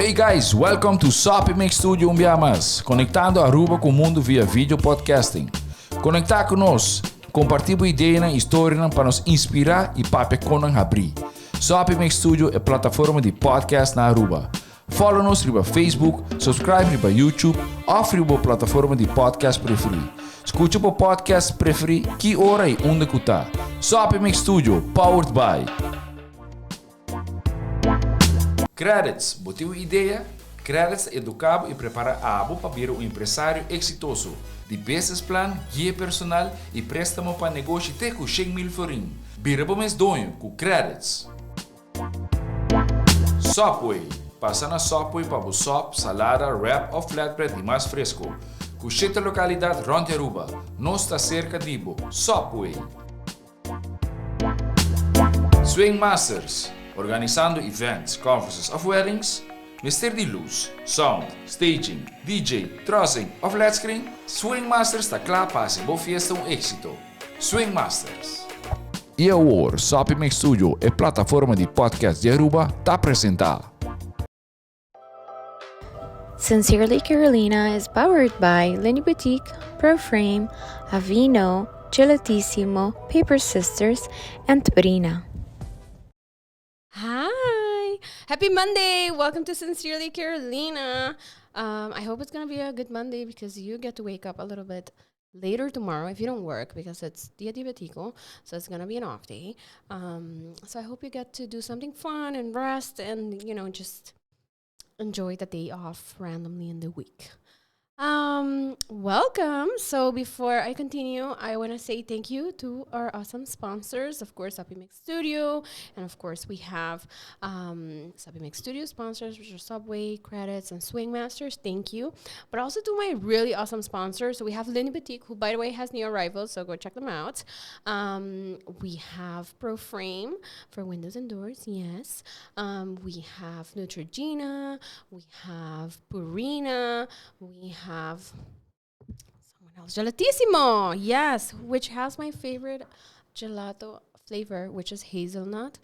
Hey guys, welcome to Sopi Studio Umbiamas, conectando Aruba com o mundo via vídeo podcasting. Conectar conosco, compartilhar ideias e histórias para nos inspirar e para nos abrir. Sopi Studio é a plataforma de podcast na Aruba. Follow-nos no Facebook, subscribe no YouTube ou na plataforma de podcast preferida. Escute o podcast preferido que hora e onde está. Sopi Studio, powered by Credits, botiu ideia? Credits educava e prepara a abo para vir um empresário exitoso. De business plan, guia personal e préstamo para negócio até com 100,000 forinhos. Vira para mês donho com Credits. Sopi, passa na Sopi para o sop, salada, wrap ou flatbread e mais fresco. Com 7 localidades rond Aruba, nós está cerca de Ibo. Sopi. Swing Masters, organizando events, conferences of weddings, Mister de luz, sound, staging, DJ, trussing of flat screen, Swing Masters está claro para ser boa fiesta éxito. Swing Masters. E agora, Sopi Studio é plataforma de podcast de Aruba, está apresentar. Sincerely Carolina is powered by Lindy Boutique, Proframe, Avino, Gelatissimo, Paper Sisters, and Purina. Hi! Happy Monday! Welcome to Sincerely Carolina. I hope it's going to be a good Monday because you get to wake up a little bit later tomorrow if you don't work because it's Dia Diabetico, so it's going to be an off day. So I hope you get to do something fun and rest and, just enjoy the day off randomly in the week. Welcome. So before I continue, I want to say thank you to our awesome sponsors, of course, Sopi Studio, and of course we have Sopi Studio sponsors, which are Subway, Credits, and Swing Masters. Thank you. But also to my really awesome sponsors. So we have Lindy Boutique, who by the way has new arrivals, so go check them out. We have Proframe for windows and doors, yes. We have Neutrogena, we have Purina, we have someone else, Gelatissimo, yes, which has my favorite gelato flavor, which is hazelnut.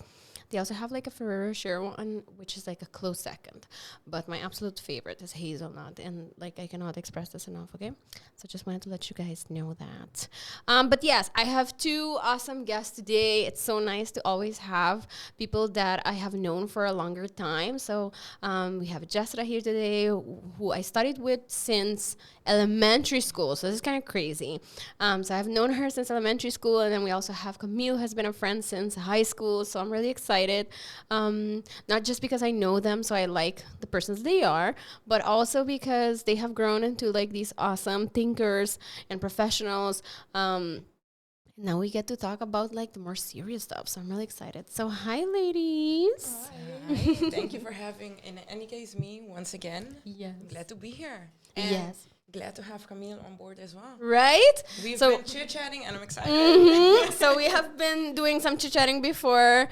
They also have like a Ferrero Rocher one, which is like a close second. But my absolute favorite is hazelnut. And like I cannot express this enough, okay? So just wanted to let you guys know that. But yes, I have two awesome guests today. It's so nice to always have people that I have known for a longer time. So we have Jesra here today, who I studied with since elementary school. So this is kind of crazy. So I've known her since elementary school. And then we also have Camille, who has been a friend since high school. So I'm really excited. Not just because I know them, so I like the persons they are, but also because they have grown into like these awesome thinkers and professionals. Now we get to talk about like the more serious stuff, so I'm really excited. So hi, ladies. Hi. Thank you for having, in any case, me once again. Yes. I'm glad to be here. And yes. Glad to have Camille on board as well. Right? We've been chit-chatting and I'm excited. So we have been doing some chit-chatting before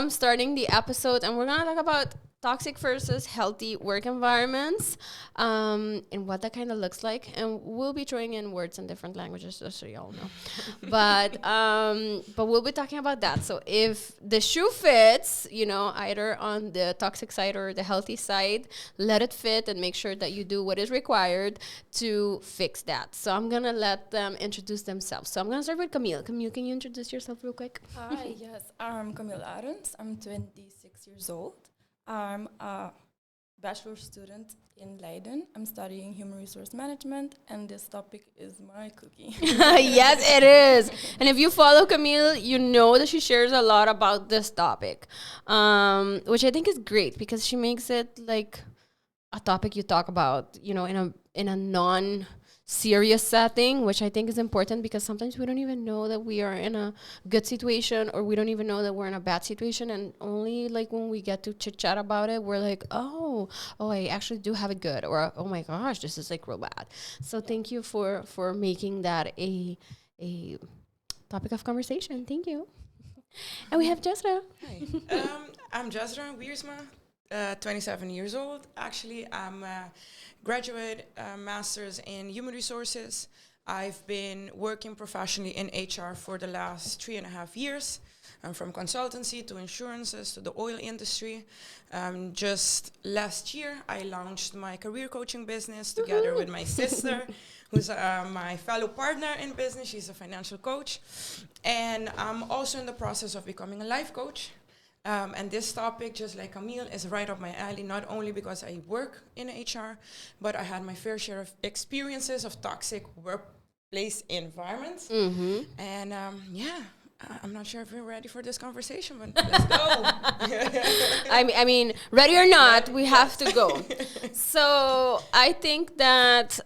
starting the episode, and we're going to talk about toxic versus healthy work environments and what that kind of looks like. And we'll be throwing in words in different languages, just so y'all know. But we'll be talking about that. So if the shoe fits, either on the toxic side or the healthy side, let it fit and make sure that you do what is required to fix that. So I'm going to let them introduce themselves. So I'm going to start with Camille. Camille, can you introduce yourself real quick? Hi, yes, I'm Camille Arends. I'm 26 years old. I'm a bachelor student in Leiden. I'm studying human resource management, and this topic is my cookie. Yes, it is. And if you follow Camille, you know that she shares a lot about this topic, which I think is great because she makes it like a topic you talk about, in a non-serious setting, which I think is important because sometimes we don't even know that we are in a good situation, or we don't even know that we're in a bad situation, and only like when we get to chit chat about it, we're like, oh, I actually do have it good, or oh my gosh, this is like real bad. So thank you for making that a topic of conversation. Thank you. And we have Jesra. Hi. I'm Jesra Wiersma, 27 years old. Actually, I'm a graduate master's in human resources. I've been working professionally in HR for the last 3.5 years. From consultancy to insurances to the oil industry. Just last year, I launched my career coaching business together with my sister, who's my fellow partner in business. She's a financial coach. And I'm also in the process of becoming a life coach. And this topic, just like Camille, is right up my alley, not only because I work in HR, but I had my fair share of experiences of toxic workplace environments. Mm-hmm. And I'm not sure if we're ready for this conversation, but let's go. I mean, ready or not, we have to go. So I think that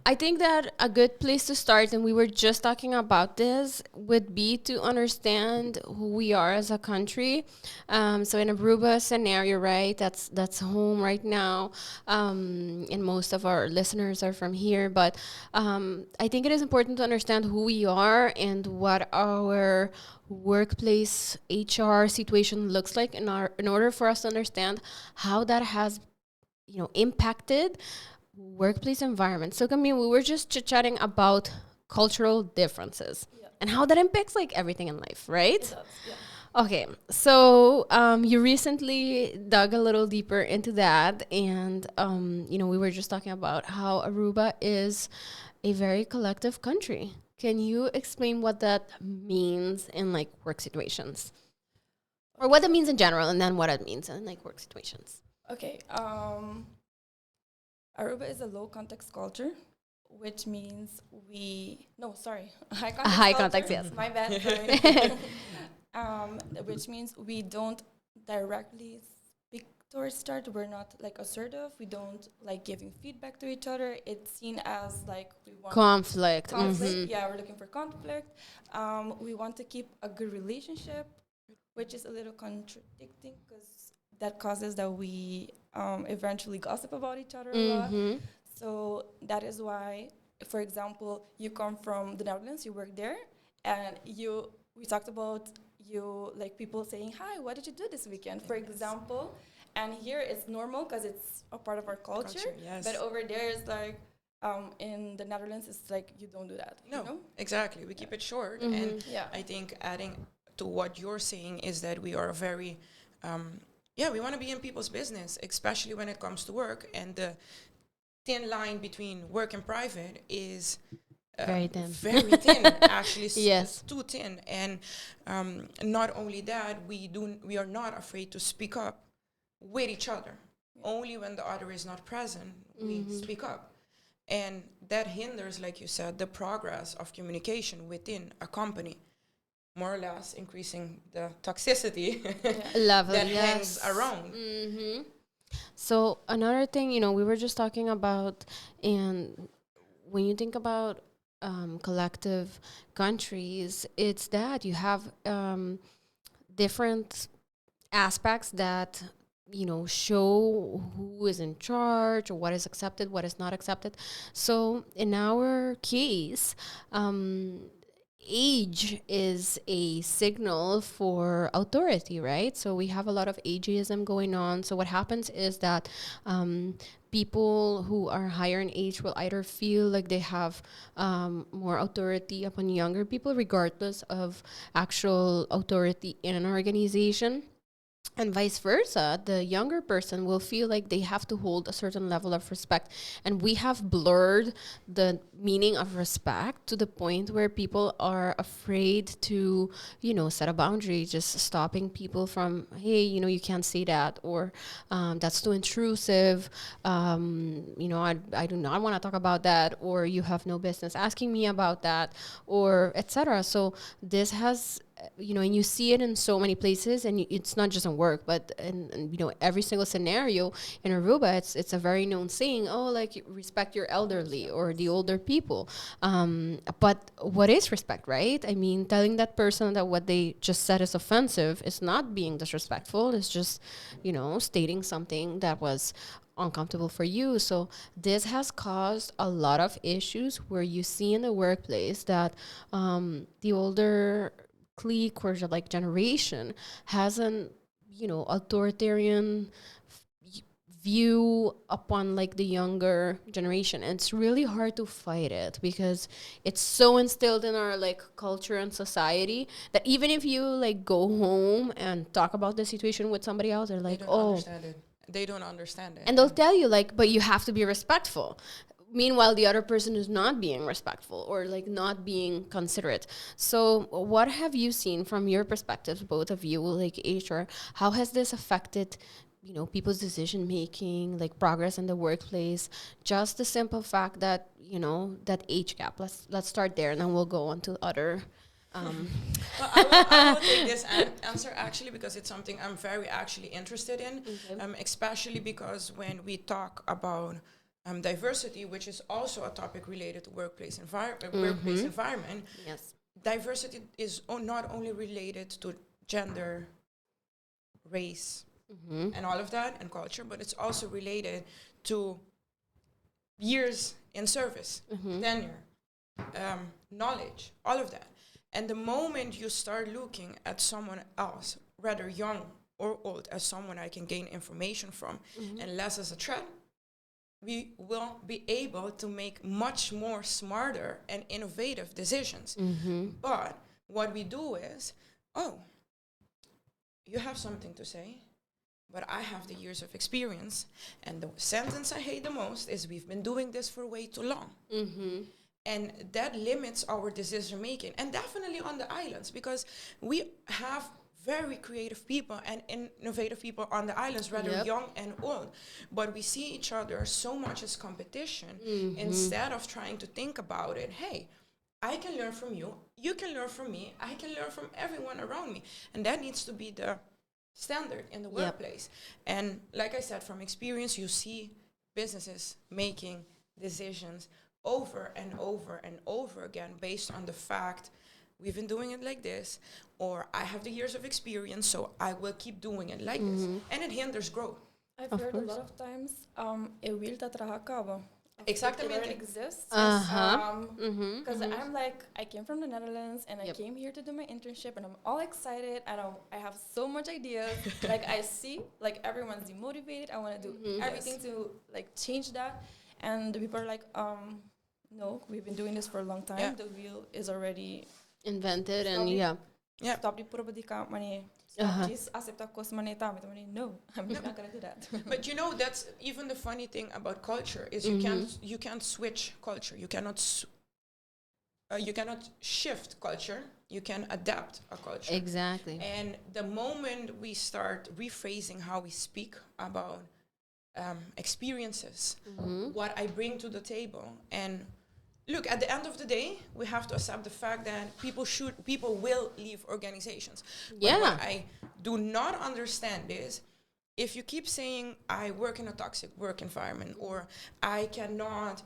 I think that a good place to start, and we were just talking about this, would be to understand who we are as a country. So in Aruba scenario, right, that's home right now, and most of our listeners are from here. But I think it is important to understand who we are and what our workplace HR situation looks like in order for us to understand how that has, impacted workplace environment. So Camille, we were just chit-chatting about cultural differences and how that impacts like everything in life, right? It does, yeah. Okay, so you recently dug a little deeper into that, and we were just talking about how Aruba is a very collective country. Can you explain what that means in like work situations, or what it means in general, and then what it means in like work situations? Okay. Aruba is a low context culture, which means high context. High culture. context, yes. My bad. Sorry. Which means we don't directly speak towards each other. We're not like assertive. We don't like giving feedback to each other. It's seen as like we want Conflict. conflict. Yeah, we're looking for conflict. We want to keep a good relationship, which is a little contradicting because that causes that we eventually gossip about each other a lot. So that is why, for example, you come from the Netherlands, you work there, and we talked about like people saying, hi, what did you do this weekend, for example. And here it's normal because it's a part of our culture. Yes. But over there it's like, in the Netherlands, it's like you don't do that. No, exactly. We keep it short. And I think adding to what you're saying is that we are very, we want to be in people's business, especially when it comes to work. And the thin line between work and private is very thin. Very thin, actually. Yes. Too thin. And not only that, we are not afraid to speak up with each other. Only when the other is not present, we speak up. And that hinders, like you said, the progress of communication within a company, more or less increasing the toxicity level that hangs around. So another thing, we were just talking about, and when you think about collective countries, it's that you have different aspects that show who is in charge or what is accepted, what is not accepted. So in our case, age is a signal for authority, right? So we have a lot of ageism going on. So what happens is that people who are higher in age will either feel like they have more authority upon younger people, regardless of actual authority in an organization. And vice versa, the younger person will feel like they have to hold a certain level of respect. And we have blurred the meaning of respect to the point where people are afraid to, set a boundary, just stopping people from, hey, you can't say that, or that's too intrusive. I do not want to talk about that, or you have no business asking me about that, or etc. So this has, and you see it in so many places, and it's not just in work, but in every single scenario in Aruba, it's a very known saying, like, respect your elderly or the older people. But what is respect, right? I mean, telling that person that what they just said is offensive is not being disrespectful. It's just, stating something that was uncomfortable for you. So this has caused a lot of issues where you see in the workplace that the older clique or generation has an authoritarian view upon like the younger generation, and it's really hard to fight it because it's so instilled in our like culture and society that even if you like go home and talk about the situation with somebody else, they're like, They don't oh, understand it. They don't understand it. and they'll tell you like, but you have to be respectful. Meanwhile, the other person is not being respectful or like not being considerate. So what have you seen from your perspectives, both of you, like HR? How has this affected, you know, people's decision making, like progress in the workplace? Just the simple fact that, you know, that age gap. Let's start there, and then we'll go on to other. Well, I will take this answer actually because it's something I'm very actually interested in, especially because when we talk about diversity, which is also a topic related to workplace environment, Yes. diversity is not only related to gender, race, and all of that, and culture, but it's also related to years in service, tenure, knowledge, all of that. And the moment you start looking at someone else, rather young or old, as someone I can gain information from, and less as a threat, we will be able to make much more smarter and innovative decisions. But what we do is, oh, you have something to say, but I have the years of experience. And the sentence I hate the most is, we've been doing this for way too long. And that limits our decision making. And definitely on the islands, because we have very creative people and innovative people on the islands, rather young and old. But we see each other so much as competition instead of trying to think about it. Hey, I can learn from you. You can learn from me. I can learn from everyone around me. And that needs to be the standard in the workplace. And like I said, from experience, you see businesses making decisions over and over and over again based on the fact we've been doing it like this, or I have the years of experience, so I will keep doing it like this. And it hinders growth. I've heard a lot of times, eu wil dat acaba. Exactamente. It exists. Uh-huh. Because I'm like, I came from the Netherlands and I came here to do my internship and I'm all excited and I have so much ideas. Like I see, like everyone's demotivated. I want to do everything to like change that. And the people are like, no, we've been doing this for a long time. Yeah. The wheel is already Invented and Stop die probabilità, mani. Accepta cost money time. No, I'm not gonna do that. But you know, that's even the funny thing about culture is you can't switch culture. You cannot shift culture. You can adapt a culture. Exactly. And the moment we start rephrasing how we speak about experiences, what I bring to the table, and look, at the end of the day, we have to accept the fact that people will leave organizations. Yeah. But what I do not understand is, if you keep saying, I work in a toxic work environment, or I cannot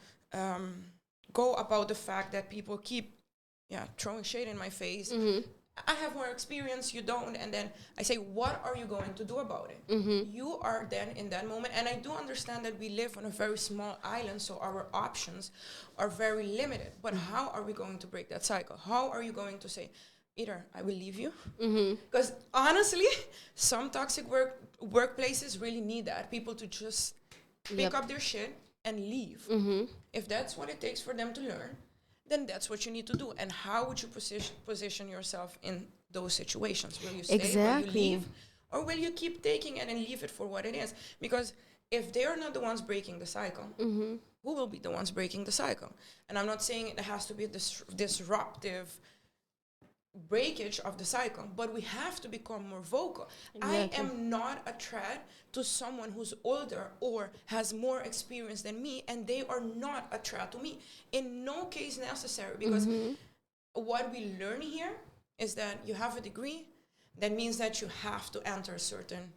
go about the fact that people keep throwing shade in my face, I have more experience, you don't, and then I say, what are you going to do about it? You are then in that moment, and I do understand that we live on a very small island, so our options are very limited. But how are we going to break that cycle? How are you going to say, either I will leave you? Because honestly, some toxic workplaces really need that, people to just pick up their shit and leave. If that's what it takes for them to learn, then that's what you need to do. And how would you position yourself in those situations? Will you stay, will you leave, or will you keep taking it and leave it for what it is? Because if they're not the ones breaking the cycle, who will be the ones breaking the cycle? And I'm not saying it has to be disruptive breakage of the cycle, but we have to become more vocal. I am not a threat to someone who's older or has more experience than me, and they are not a threat to me. In no case necessary, because what we learn here is that you have a degree, that means that you have to enter certain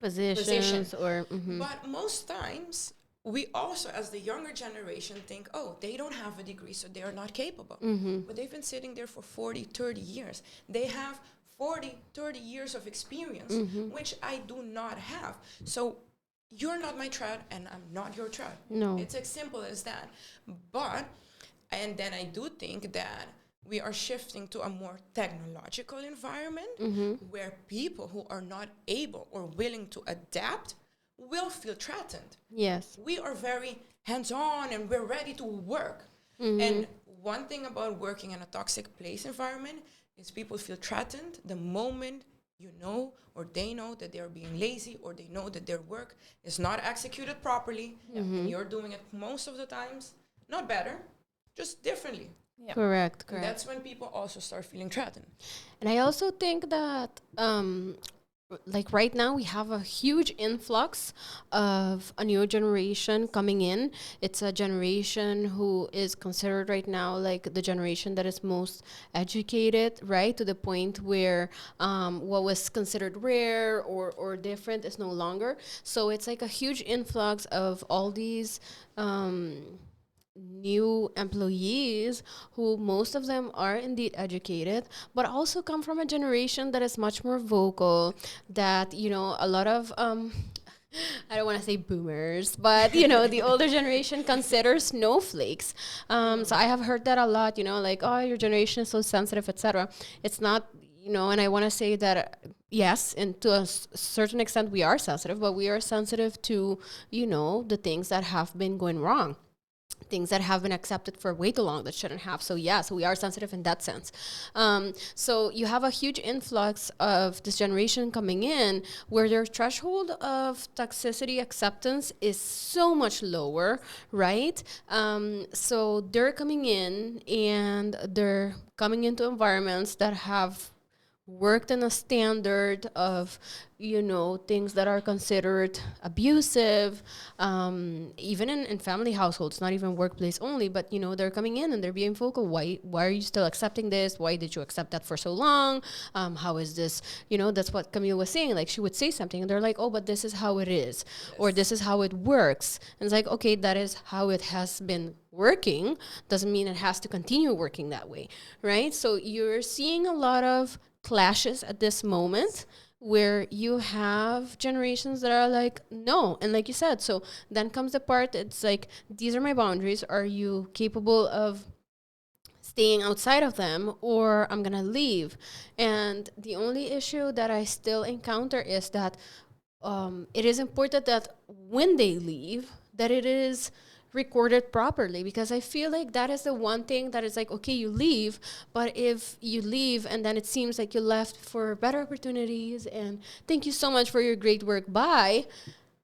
positions or but most times we also, as the younger generation, think, oh, they don't have a degree, so they are not capable. But they've been sitting there for 40, 30 years. They have 40, 30 years of experience, which I do not have. So you're not my threat, and I'm not your threat. No. It's as simple as that. But, and then I do think that we are shifting to a more technological environment where people who are not able or willing to adapt will feel threatened. Yes. We are very hands-on and we're ready to work. And one thing about working in a toxic place environment is people feel threatened the moment you know or they know that they're being lazy or they know that their work is not executed properly and you're doing it most of the times, not better, just differently. Yeah. Correct. And that's when people also start feeling threatened. And I also think that, like right now, we have a huge influx of a new generation coming in. It's a generation who is considered right now like the generation that is most educated, right? To the point where what was considered rare or different is no longer. So it's like a huge influx of all these new employees who most of them are indeed educated but also come from a generation that is much more vocal, that a lot of I don't want to say boomers, but the older generation considers snowflakes. So I have heard that a lot, like, oh, your generation is so sensitive, etc. It's not, and I want to say that yes, and to a certain extent we are sensitive, but we are sensitive to the things that have been going wrong, things that have been accepted for way too long that shouldn't have. So yes, we are sensitive in that sense. So you have a huge influx of this generation coming in where their threshold of toxicity acceptance is so much lower, right? So they're coming in and they're coming into environments that have worked in a standard of things that are considered abusive, even in family households, not even workplace only, but they're coming in and they're being vocal. Why are you still accepting this? Why did you accept that for so long? How is this? That's what Camille was saying. Like, she would say something and they're like, oh, but this is how it is, or this is how it works. And it's like, okay, that is how it has been working, doesn't mean it has to continue working that way, right? So you're seeing a lot of clashes at this moment where you have generations that are like, no. And like you said, so then comes the part, it's like, these are my boundaries. Are you capable of staying outside of them, or I'm gonna leave? And the only issue that I still encounter is that it is important that when they leave, that it is recorded properly, because I feel like that is the one thing that is like, okay, you leave, but if you leave and then it seems like you left for better opportunities and thank you so much for your great work, bye,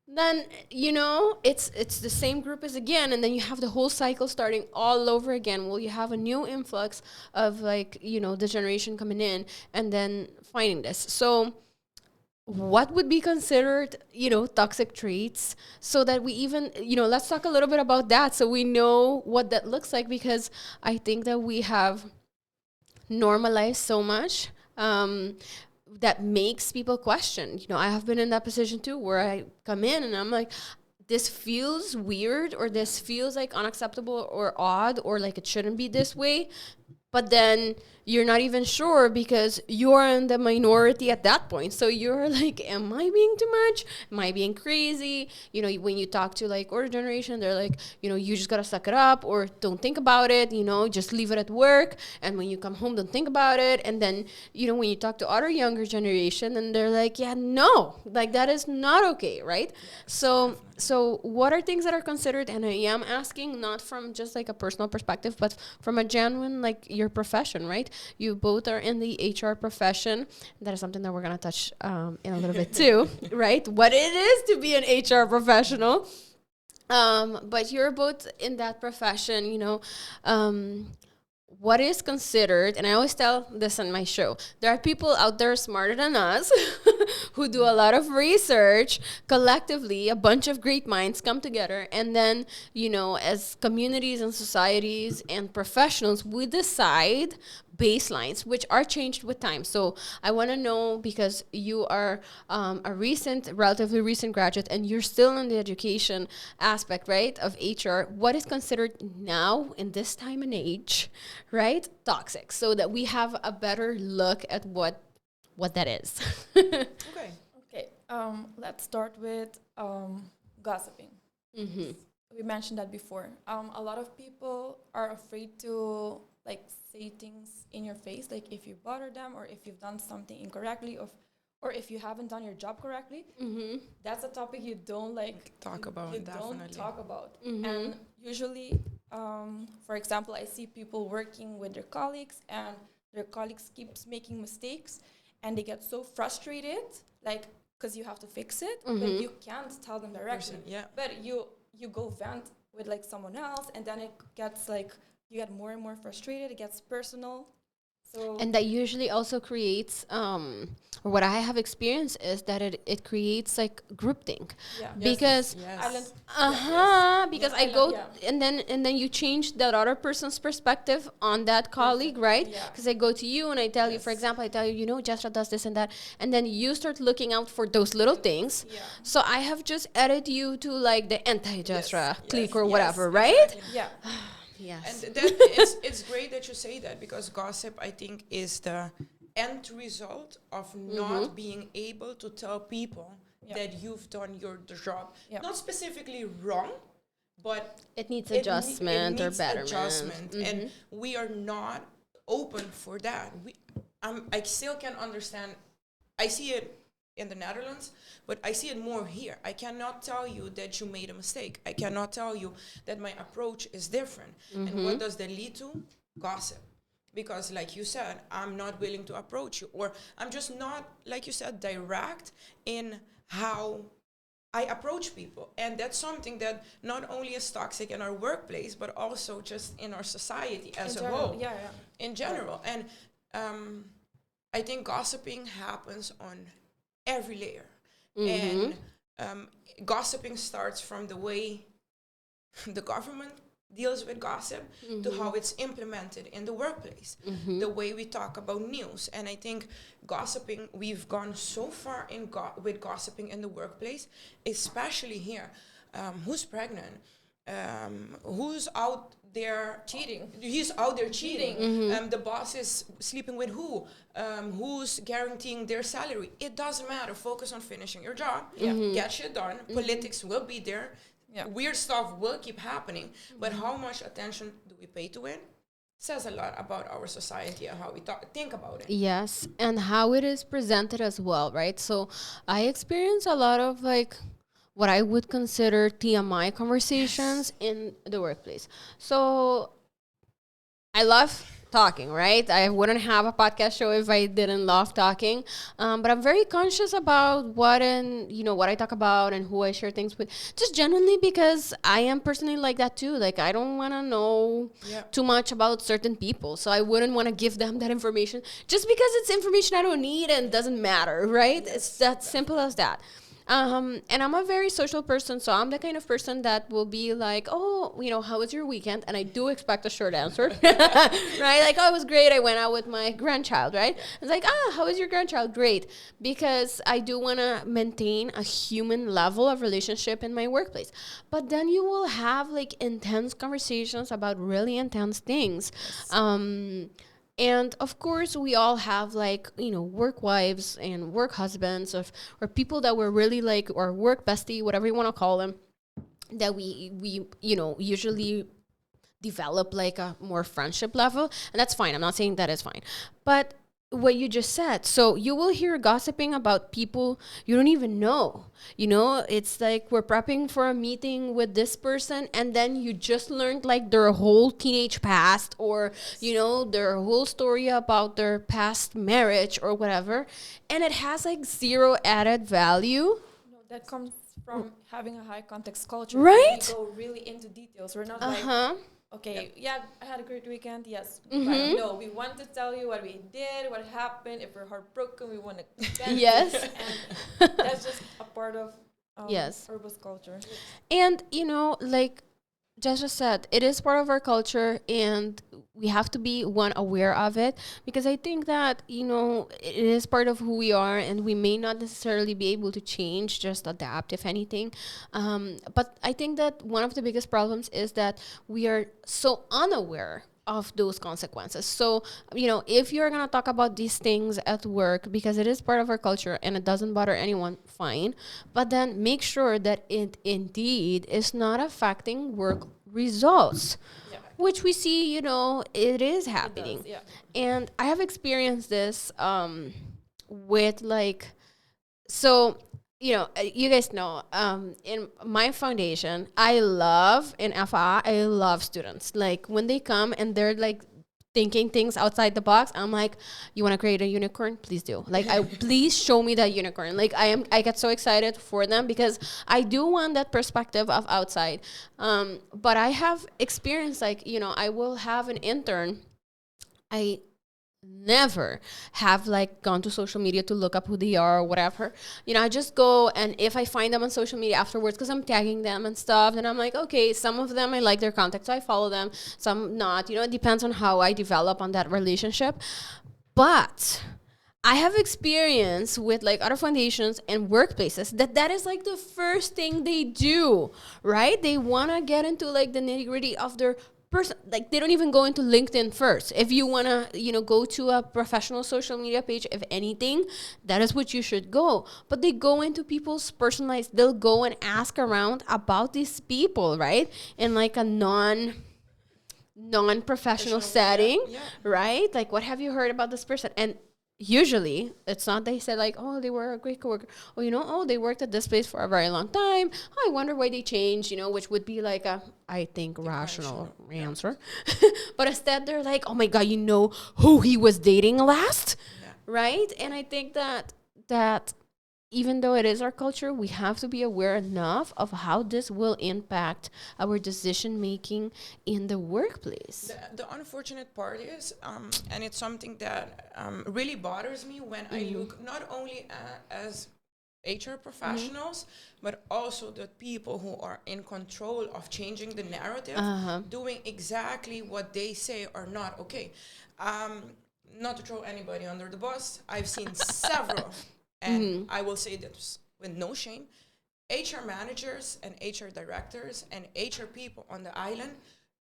then it's the same group as again, and then you have the whole cycle starting all over again. Well, you have a new influx of like the generation coming in and then finding this. So what would be considered, toxic traits, so that we even, let's talk a little bit about that so we know what that looks like, because I think that we have normalized so much that makes people question. I have been in that position too, where I come in and I'm like, this feels weird, or this feels like unacceptable or odd, or like it shouldn't be this way. But then you're not even sure because you're in the minority at that point. So you're like, am I being too much? Am I being crazy? When you talk to like older generation, they're like, you just gotta suck it up, or don't think about it, just leave it at work. And when you come home, don't think about it. And then, when you talk to other younger generation, and they're like, yeah, no, like that is not okay, right? So what are things that are considered? And I am asking not from just like a personal perspective, but from a genuine, like your profession, right? You both are in the HR profession. That is something that we're going to touch in a little bit too, right? What it is to be an HR professional. But you're both in that profession, what is considered, and I always tell this on my show, there are people out there smarter than us who do a lot of research collectively. A bunch of great minds come together, and then, as communities and societies and professionals, we decide baselines, which are changed with time. So I want to know, because you are a relatively recent graduate, and you're still in the education aspect, right, of HR, what is considered now in this time and age, right, toxic, so that we have a better look at what that is. Okay. Let's start with gossiping. Mm-hmm. We mentioned that before. A lot of people are afraid to say things in your face, like if you bother them or if you've done something incorrectly, or if you haven't done your job correctly, that's a topic you don't Talk about, you definitely. don't talk about. And usually, for example, I see people working with their colleagues, and their colleagues keeps making mistakes, and they get so frustrated, like, because you have to fix it, but you can't tell them directly. Yeah. But you go vent with like someone else, and then it gets like, you get more and more frustrated. It gets personal. So And that usually also creates, or what I have experienced is that it creates like groupthink. yeah, Because Yes. because Yeah, I go yeah. and then you change that other person's perspective on that colleague, right? Yeah. Because I go to you and I tell you, for example, I tell you, Jesra does this and that, and then you start looking out for those little things. Yeah. So I have just added you to like the anti-Jesra clique or yes, whatever, right? exactly. Yeah. Yes. And that it's great that you say that, because gossip, I think, is the end result of not being able to tell people that you've done your job. Yeah. Not specifically wrong, but It needs it adjustment or needs betterment. adjustment, and we are not open for that. I still can understand. I see it in the Netherlands, but I see it more here. I cannot tell you that you made a mistake. I cannot tell you that my approach is different. And what does that lead to? Gossip. Because like you said, I'm not willing to approach you, or I'm just not, like you said, direct in how I approach people. And that's something that not only is toxic in our workplace, but also just in our society as a whole. Yeah. In general. And I think gossiping happens on every layer. And gossiping starts from the way the government deals with gossip to how it's implemented in the workplace, the way we talk about news. And I think gossiping, we've gone so far in with gossiping in the workplace, especially here. Who's pregnant? Who's out there Cheating. He's out there cheating. The boss is sleeping with who? Who's guaranteeing their salary? It doesn't matter. Focus on finishing your job. Get shit done. Politics will be there. Weird stuff will keep happening. But how much attention do we pay to it? Says a lot about our society and how we think about it. Yes, and how it is presented as well, right? So I experience a lot of like what I would consider TMI conversations in the workplace. So I love talking, right? I wouldn't have a podcast show if I didn't love talking. But I'm very conscious about what I talk about and who I share things with. Just genuinely because I am personally like that too. Like I don't want to know too much about certain people. So I wouldn't want to give them that information just because it's information I don't need and doesn't matter, right? Yes. It's that simple as that. And I'm a very social person, so I'm the kind of person that will be like, oh, how was your weekend? And I do expect a short answer, right? Like, oh, it was great. I went out with my grandchild, right? It's like, how was your grandchild? Great. Because I do want to maintain a human level of relationship in my workplace. But then you will have like intense conversations about really intense things. Yes. And of course, we all have like, work wives and work husbands or people that we're really like, or work bestie, whatever you want to call them, that we usually develop like a more friendship level. And that's fine. I'm not saying that is fine. But what you just said, so you will hear gossiping about people you don't even know. It's like we're prepping for a meeting with this person, and then you just learned like their whole teenage past, or their whole story about their past marriage or whatever, and it has like zero added value. No, that comes from having a high context culture. Right? We go really into details. We're not like, okay, I had a great weekend, yes. But no, we want to tell you what we did, what happened. If we're heartbroken, we want to vent. Yes. And that's just a part of Aruba's culture. And, like Jesra said, it is part of our culture, and we have to be aware of it, because I think that, it is part of who we are, and we may not necessarily be able to change, just adapt, if anything. But I think that one of the biggest problems is that we are so unaware of those consequences. So, if you're going to talk about these things at work, because it is part of our culture and it doesn't bother anyone, fine. But then make sure that it indeed is not affecting work results, which we see, it is happening. It does, And I have experienced this with like So, you guys know, in my foundation, I love, in FA, I love students. Like, when they come and they're, like, thinking things outside the box, I'm like, you want to create a unicorn? Please do. Like, please show me that unicorn. Like, I get so excited for them because I do want that perspective of outside. But I have experience, like, I will have an intern. I never have like gone to social media to look up who they are or whatever. I just go, and if I find them on social media afterwards, because I'm tagging them and stuff, then I'm like, okay, some of them I like their content, so I follow them, some not. It depends on how I develop on that relationship. But I have experience with like other foundations and workplaces that is like the first thing they do, right? They want to get into like the nitty gritty of their person. Like, they don't even go into LinkedIn first. If you want to, go to a professional social media page, if anything, that is what you should go. But they go into people's personalized, they'll go and ask around about these people, right? In like a non-professional setting, right? Like, what have you heard about this person? And usually it's not, they say like, oh, they were a great coworker, or they worked at this place for a very long time. I wonder why they changed, which would be like a, I think, rational answer. But instead they're like, oh my God, who he was dating last, right? And I think that even though it is our culture, we have to be aware enough of how this will impact our decision making in the workplace. The unfortunate part is, and it's something that really bothers me when I look not only as HR professionals, but also the people who are in control of changing the narrative, doing exactly what they say are not okay. Not to throw anybody under the bus, I've seen several. And I will say this with no shame, HR managers and HR directors and HR people on the island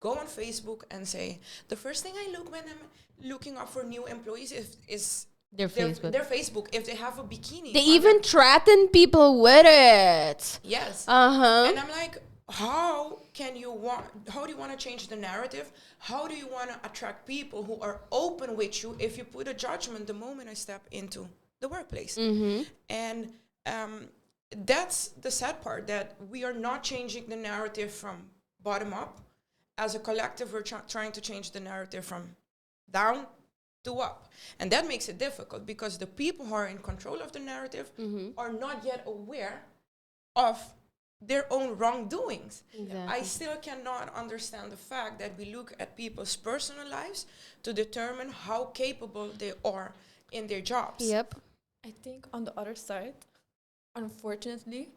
go on Facebook and say, the first thing I look when I'm looking up for new employees is their Facebook, if they have a bikini. They even threaten people with it. Yes. Uh-huh. And I'm like, how do you want to change the narrative? How do you want to attract people who are open with you if you put a judgment the moment I step into the workplace? And that's the sad part, that we are not changing the narrative from bottom up. As a collective, we're trying to change the narrative from down to up. And that makes it difficult because the people who are in control of the narrative are not yet aware of their own wrongdoings. Exactly. I still cannot understand the fact that we look at people's personal lives to determine how capable they are in their jobs. Yep. I think on the other side, unfortunately,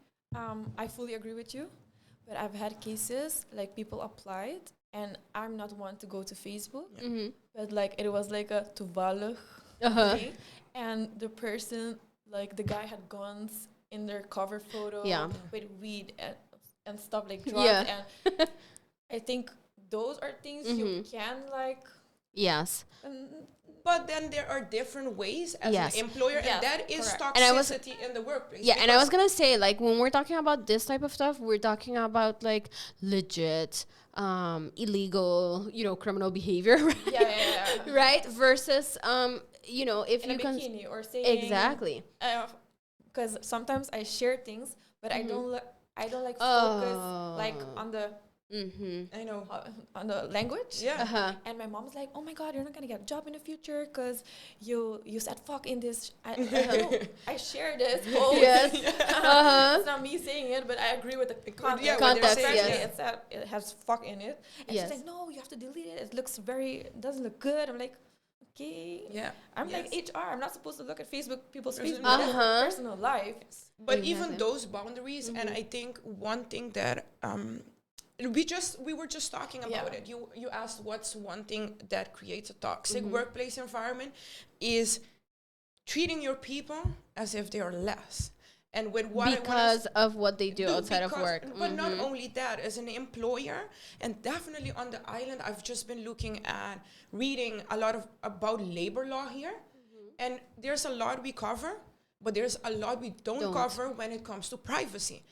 I fully agree with you, but I've had cases like people applied, and I'm not one to go to Facebook, but like it was like a toevallig thing, and the person, like the guy had guns in their cover photo with weed and stuff like drugs, and I think those are things you can like. Yes. But then there are different ways as an employer, and that is toxicity in the workplace. Yeah, and I was going to say, like, when we're talking about this type of stuff, we're talking about, like, legit, illegal, criminal behavior, right? Right? Versus, if in you a can... bikini or saying... Exactly. Because sometimes I share things, but I don't focus, like, on the... I know. On the language. Yeah. And my mom's like, oh my God, you're not going to get a job in the future because you said fuck in this. I share this post. Yes. It's not me saying it, but I agree with the content. Context, yes. It has fuck in it. And she's like, no, you have to delete it. It doesn't look good. I'm like, okay. Yeah. I'm like HR. I'm not supposed to look at people's Facebook personal life. But even those boundaries, and I think one thing that... we were just talking about it. You asked what's one thing that creates a toxic workplace environment is treating your people as if they are less. And with what because of what they do outside of work. But not only that, as an employer, and definitely on the island, I've just been reading a lot about labor law here. And there's a lot we cover, but there's a lot we don't cover when it comes to privacy.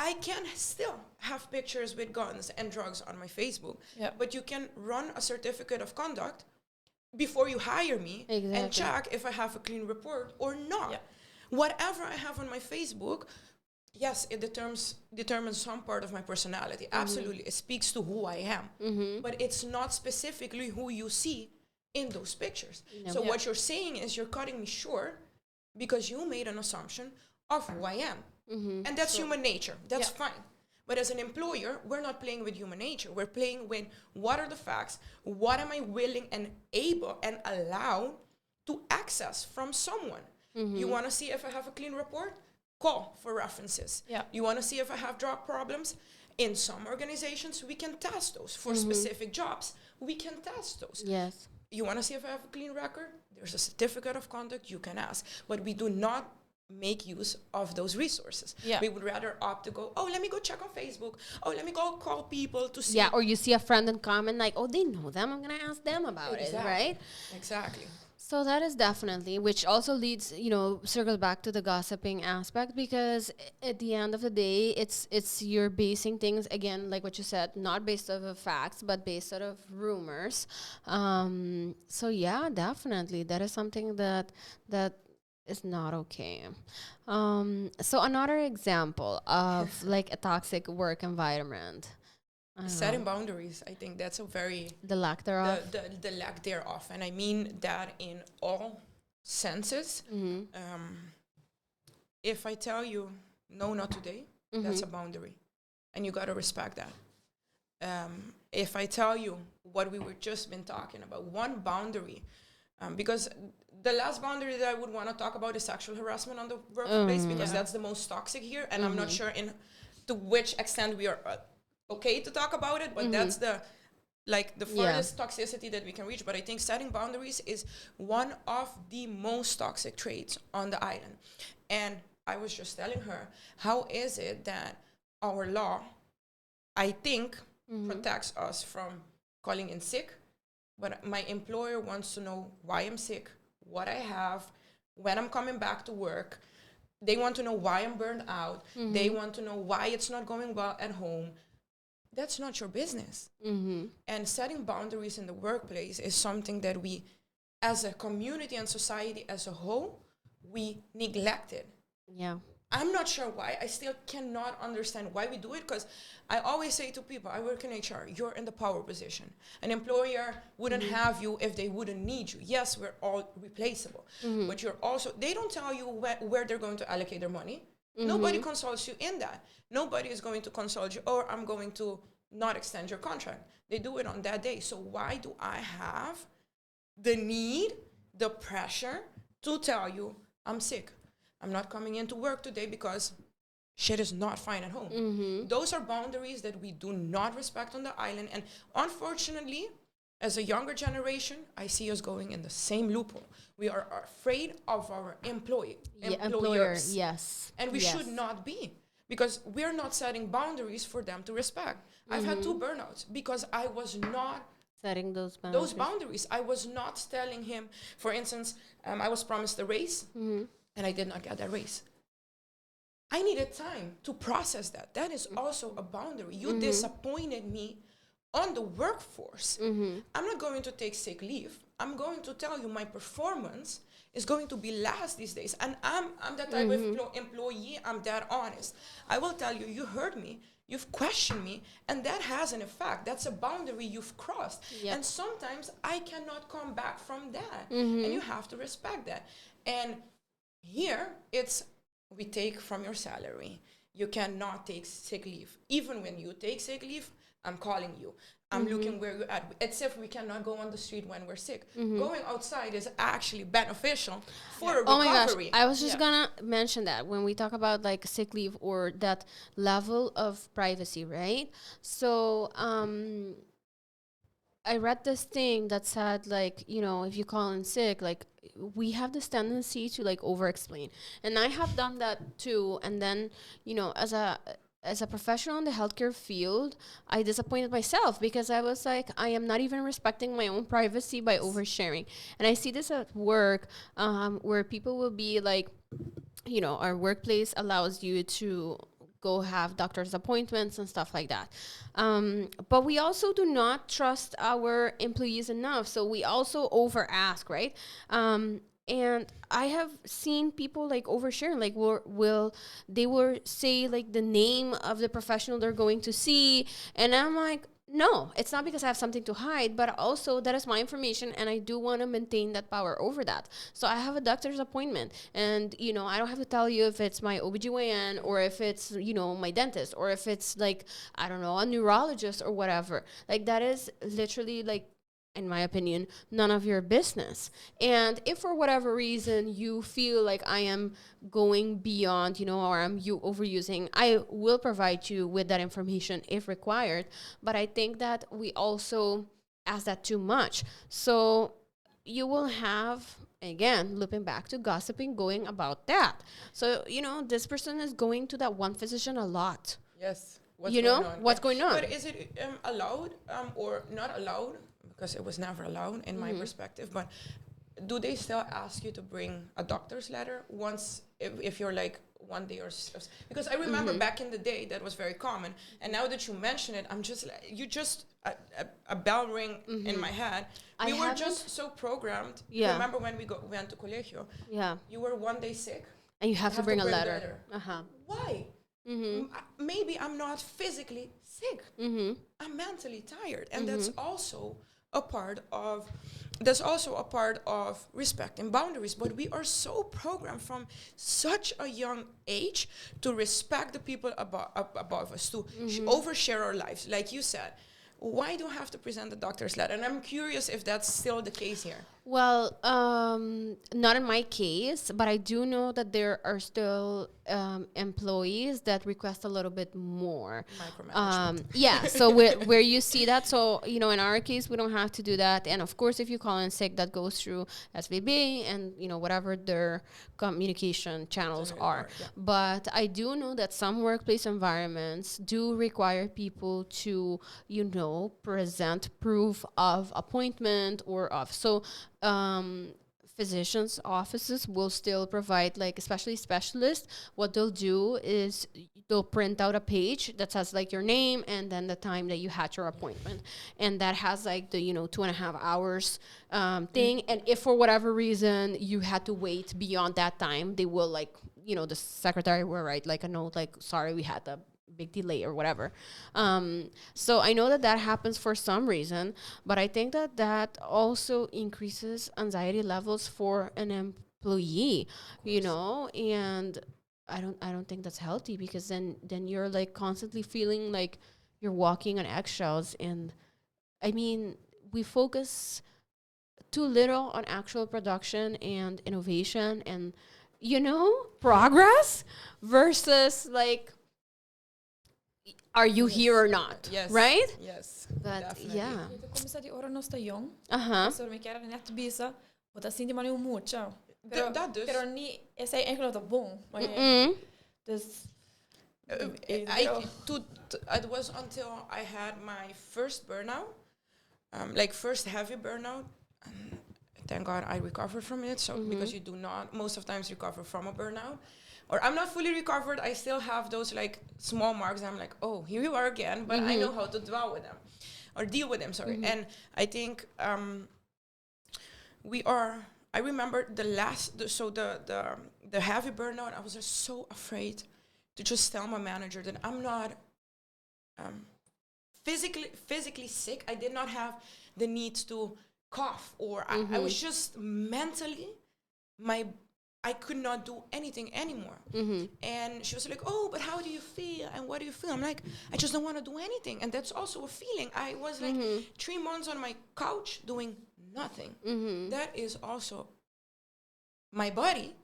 I can still have pictures with guns and drugs on my Facebook, but you can run a certificate of conduct before you hire me and check if I have a clean report or not. Whatever I have on my Facebook, yes, it determines some part of my personality. Absolutely. It speaks to who I am. But it's not specifically who you see in those pictures. No. So what you're saying is you're cutting me short because you made an assumption of who I am. And that's human nature. That's fine. But as an employer, we're not playing with human nature. We're playing with what are the facts, what am I willing and able and allowed to access from someone. You want to see if I have a clean report? Call for references. You want to see if I have drug problems? In some organizations, we can test those. For specific jobs, we can test those. Yes. You want to see if I have a clean record? There's a certificate of conduct you can ask. But we do not make use of those resources. We would rather opt to go, let me go check on Facebook. Let me go call people to see. Yeah, or you see a friend and comment like, they know them. I'm going to ask them about it, right? Exactly. So that is definitely, which also leads, circles back to the gossiping aspect, because at the end of the day, it's you're basing things, again, like what you said, not based off of facts, but based out of rumors. So yeah, definitely, that is something that is not okay. So another example of like a toxic work environment. Setting boundaries, I think that's a very... The lack thereof. The lack thereof. And I mean that in all senses. If I tell you, no, not today, that's a boundary. And you got to respect that. If I tell you what we were just been talking about, one boundary, because the last boundary that I would want to talk about is sexual harassment on the workplace, because that's the most toxic here. And I'm not sure to which extent we are... okay to talk about it, but that's the furthest toxicity that we can reach. But I think setting boundaries is one of the most toxic traits on the island. And I was just telling her, how is it that our law, I think, protects us from calling in sick, but my employer wants to know why I'm sick, what I have, when I'm coming back to work. They want to know why I'm burned out. They want to know why it's not going well at home. That's not your business. And setting boundaries in the workplace is something that we, as a community and society as a whole, we neglected. Yeah. I'm not sure why. I still cannot understand why we do it, because I always say to people, I work in HR, you're in the power position. An employer wouldn't have you if they wouldn't need you. Yes, we're all replaceable, but you're also, they don't tell you where they're going to allocate their money. Nobody consults you in that. Nobody is going to consult you, or I'm going to not extend your contract. They do it on that day. So why do I have the need, the pressure to tell you I'm sick? I'm not coming into work today because shit is not fine at home. Those are boundaries that we do not respect on the island. And unfortunately, as a younger generation, I see us going in the same loophole. We are afraid of our employers. Yes. And we should not be, because we're not setting boundaries for them to respect. I've had 2 burnouts because I was not setting those boundaries. I was not telling him, for instance, I was promised a raise and I did not get that raise. I needed time to process that. That is also a boundary. You disappointed me on the workforce. I'm not going to take sick leave. I'm going to tell you my performance is going to be last these days. And I'm that type of employee. I'm that honest. I will tell you, you heard me. You've questioned me. And that has an effect. That's a boundary you've crossed. Yep. And sometimes I cannot come back from that. And you have to respect that. And here, it's we take from your salary. You cannot take sick leave. Even when you take sick leave, I'm calling you. I'm looking where you're at. It's if we cannot go on the street when we're sick. Going outside is actually beneficial for a recovery. Oh my gosh, I was just gonna mention that when we talk about like sick leave or that level of privacy, right? So I read this thing that said, like, you know, if you call in sick, like, we have this tendency to like over explain, and I have done that too. And then, you know, as a professional in the healthcare field, I disappointed myself because I was like, I am not even respecting my own privacy by oversharing. And I see this at work, where people will be like, you know, our workplace allows you to go have doctor's appointments and stuff like that. But we also do not trust our employees enough. So we also over ask, right? And I have seen people like overshare, like they will say like the name of the professional they're going to see, and I'm like, no, it's not because I have something to hide, but also that is my information, and I do want to maintain that power over that. So I have a doctor's appointment, and, you know, I don't have to tell you if it's my OBGYN or if it's, you know, my dentist or if it's like, I don't know, a neurologist or whatever. Like, that is literally like, in my opinion, none of your business. And if for whatever reason you feel like I am going beyond, you know, or I'm overusing, I will provide you with that information if required. But I think that we also ask that too much. So you will have, again, looping back to gossiping, going about that. So, you know, this person is going to that one physician a lot. Yes. What's going on? But is it allowed or not allowed? Because it was never allowed in my perspective. But do they still ask you to bring a doctor's letter once if you're like 1 day or because I remember back in the day that was very common, and now that you mention it, I'm just like, you just a bell ring in my head. We were just so programmed. Yeah. Remember when we went to colegio? Yeah. You were 1 day sick, And you have to bring a letter. Why? Maybe I'm not physically sick. I'm mentally tired, and that's also a part of respecting boundaries. But we are so programmed from such a young age to respect the people above us, to overshare our lives. Like you said, why do I have to present the doctor's letter? And I'm curious if that's still the case here. Well, not in my case, but I do know that there are still employees that request a little bit more. Micromanagement. Yeah, so where you see that, so, you know, in our case, we don't have to do that. And of course, if you call in sick, that goes through SVB and, you know, whatever their communication channels are. Yeah. But I do know that some workplace environments do require people to, you know, present proof of appointment or of, so physicians' offices will still provide, like, especially specialists, what they'll do is they'll print out a page that says like your name and then the time that you had your appointment, and that has like the, you know, 2.5 hours thing. And if for whatever reason you had to wait beyond that time, they will, like, you know, the secretary will write like a note like, sorry, we had a big delay or whatever. So I know that happens for some reason, but I think that also increases anxiety levels for an employee, you know, and I don't think that's healthy, because then you're like constantly feeling like you're walking on eggshells. And I mean, we focus too little on actual production and innovation and, you know, progress versus like, are you here or not? Yes. Right? Yes. But Definitely. yeah. Como se die oren sta jong. Uh-huh. Så de querem net bisa, och där syns man ju mucho. Dat dus. Pero ni är säg enkel att bom. Dus It was until I had my first burnout, like first heavy burnout. Thank God I recovered from it. So because you do not most of times recover from a burnout, or I'm not fully recovered. I still have those like small marks. I'm like, oh, here you are again. But I know how to deal with them, or deal with them. Sorry. And I think I remember the heavy burnout. I was just so afraid to just tell my manager that I'm not physically sick. I did not have the need to cough, or I was just mentally, I could not do anything anymore. And she was like, oh, but how do you feel? And what do you feel? I'm like, I just don't want to do anything. And that's also a feeling. I was like 3 months on my couch doing nothing. That is also my body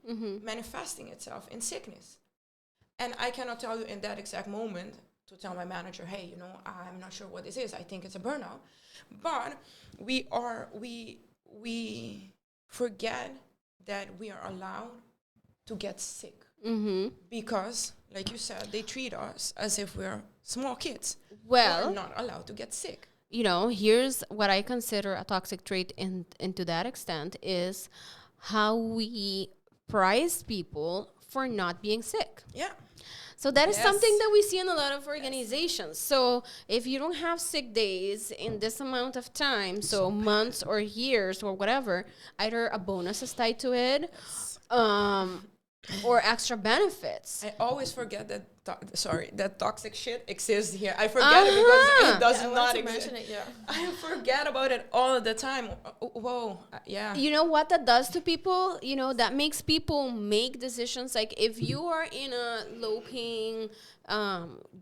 manifesting itself in sickness. And I cannot tell you in that exact moment to tell my manager, hey, you know, I'm not sure what this is. I think it's a burnout. But we forget that we are allowed to get sick. Because, like you said, they treat us as if we're small kids. Well, we're not allowed to get sick. You know, here's what I consider a toxic trait into that extent is how we prize people for not being sick. Yeah. So that is Yes. something that we see in a lot of organizations. So if you don't have sick days in this amount of time, so months or years or whatever, either a bonus is tied to it, or extra benefits. I always forget that. That toxic shit exists here. I forget it because it does I want not to exist. mention it, yeah. I forget about it all the time. Whoa, yeah. You know what that does to people? You know, that makes people make decisions. Like if you are in a low paying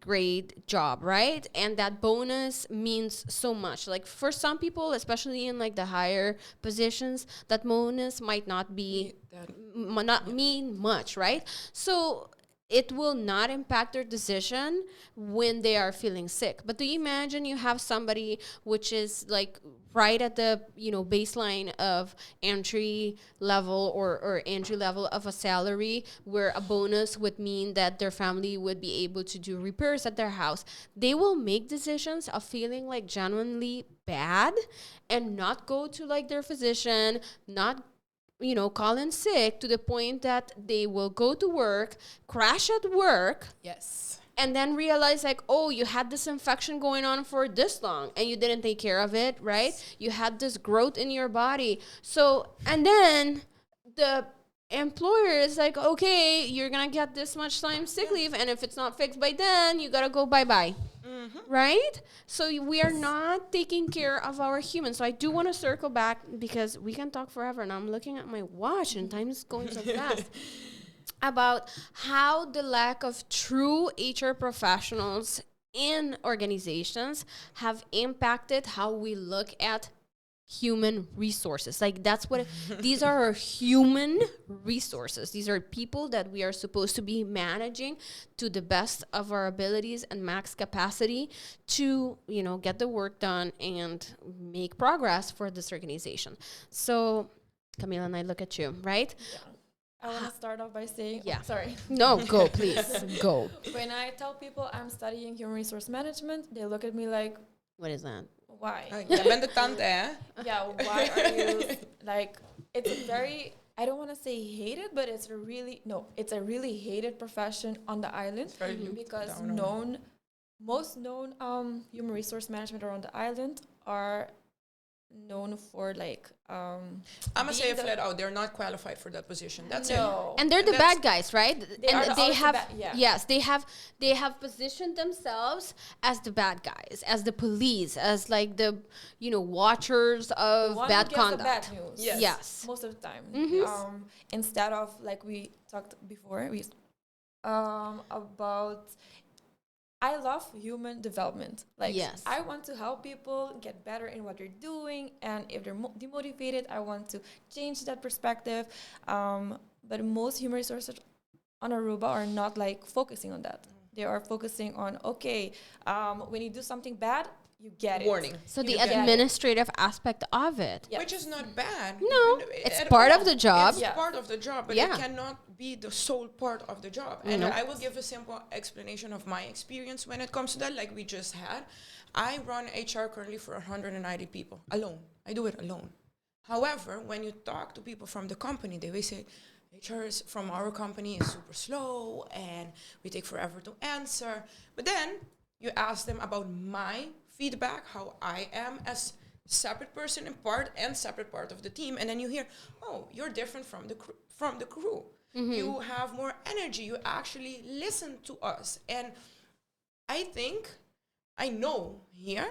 grade job, right? And that bonus means so much. Like for some people, especially in like the higher positions, that bonus might not be not mean much, right? So it will not impact their decision when they are feeling sick. But do you imagine you have somebody which is like right at the baseline of entry level or entry level of a salary, where a bonus would mean that their family would be able to do repairs at their house? They will make decisions of feeling like genuinely bad and not go to like their physician, not call in sick, to the point that they will go to work, crash at work, Yes. and then realize like, oh, you had this infection going on for this long and you didn't take care of it, right? You had this growth in your body. So, and then the employer is like, okay, you're gonna get this much time sick leave, and if it's not fixed by then, you gotta go bye-bye. Right? So we are not taking care of our humans. So I do want to circle back, because we can talk forever, and I'm looking at my watch and time is going so fast, about how the lack of true HR professionals in organizations have impacted how we look at human resources. Like that's what these are, our human resources. These are people that we are supposed to be managing to the best of our abilities and max capacity to get the work done and make progress for this organization. So Camila and I look at you, right? I want to start off by saying, Yeah. sorry. No, go please. Go. When I tell people I'm studying human resource management, they look at me like, What is that? why? Jij bent de tante, hè? Yeah, why are you like, it's a very, I don't want to say hated, but it's a really hated profession on the island, very looked because down on. most known human resource management around the island are known for like I'm gonna say it flat out, they're not qualified for that position. That's it. And they're the That's- bad guys, right? They are And the they ultimate have bad- yeah. yes, they have positioned themselves as the bad guys, as the police, as like the watchers the of one bad who gets the conduct. bad news. Yes. Most of the time. Mhm. Instead of, like we talked before, about, I love human development. Like, Yes. I want to help people get better in what they're doing, and if they're demotivated, I want to change that perspective. But most human resources on Aruba are not like focusing on that. They are focusing on, okay, when you do something bad, you get it. Warning. So You the get it. administrative aspect of it. Yeah. Which is not bad. No, At it's all. part of the job. It's Yeah. part of the job, but Yeah. it cannot be the sole part of the job. And No. I will give a simple explanation of my experience when it comes to that, like we just had. I run HR currently for 190 people alone. I do it alone. However, when you talk to people from the company, they will say, HR is from our company is super slow and we take forever to answer. But then you ask them about my feedback, how I am as separate person and separate part of the team, and then you hear, oh, you're different from the crew. You have more energy. You actually listen to us. And I know here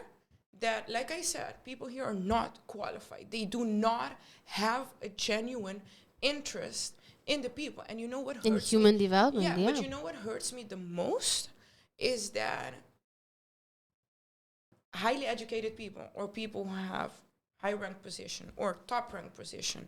that, like I said, people here are not qualified. They do not have a genuine interest in the people. And you know what hurts In me? human development, Yeah, yeah. but you know what hurts me the most is that highly educated people, or people who have high ranked position or top ranked position,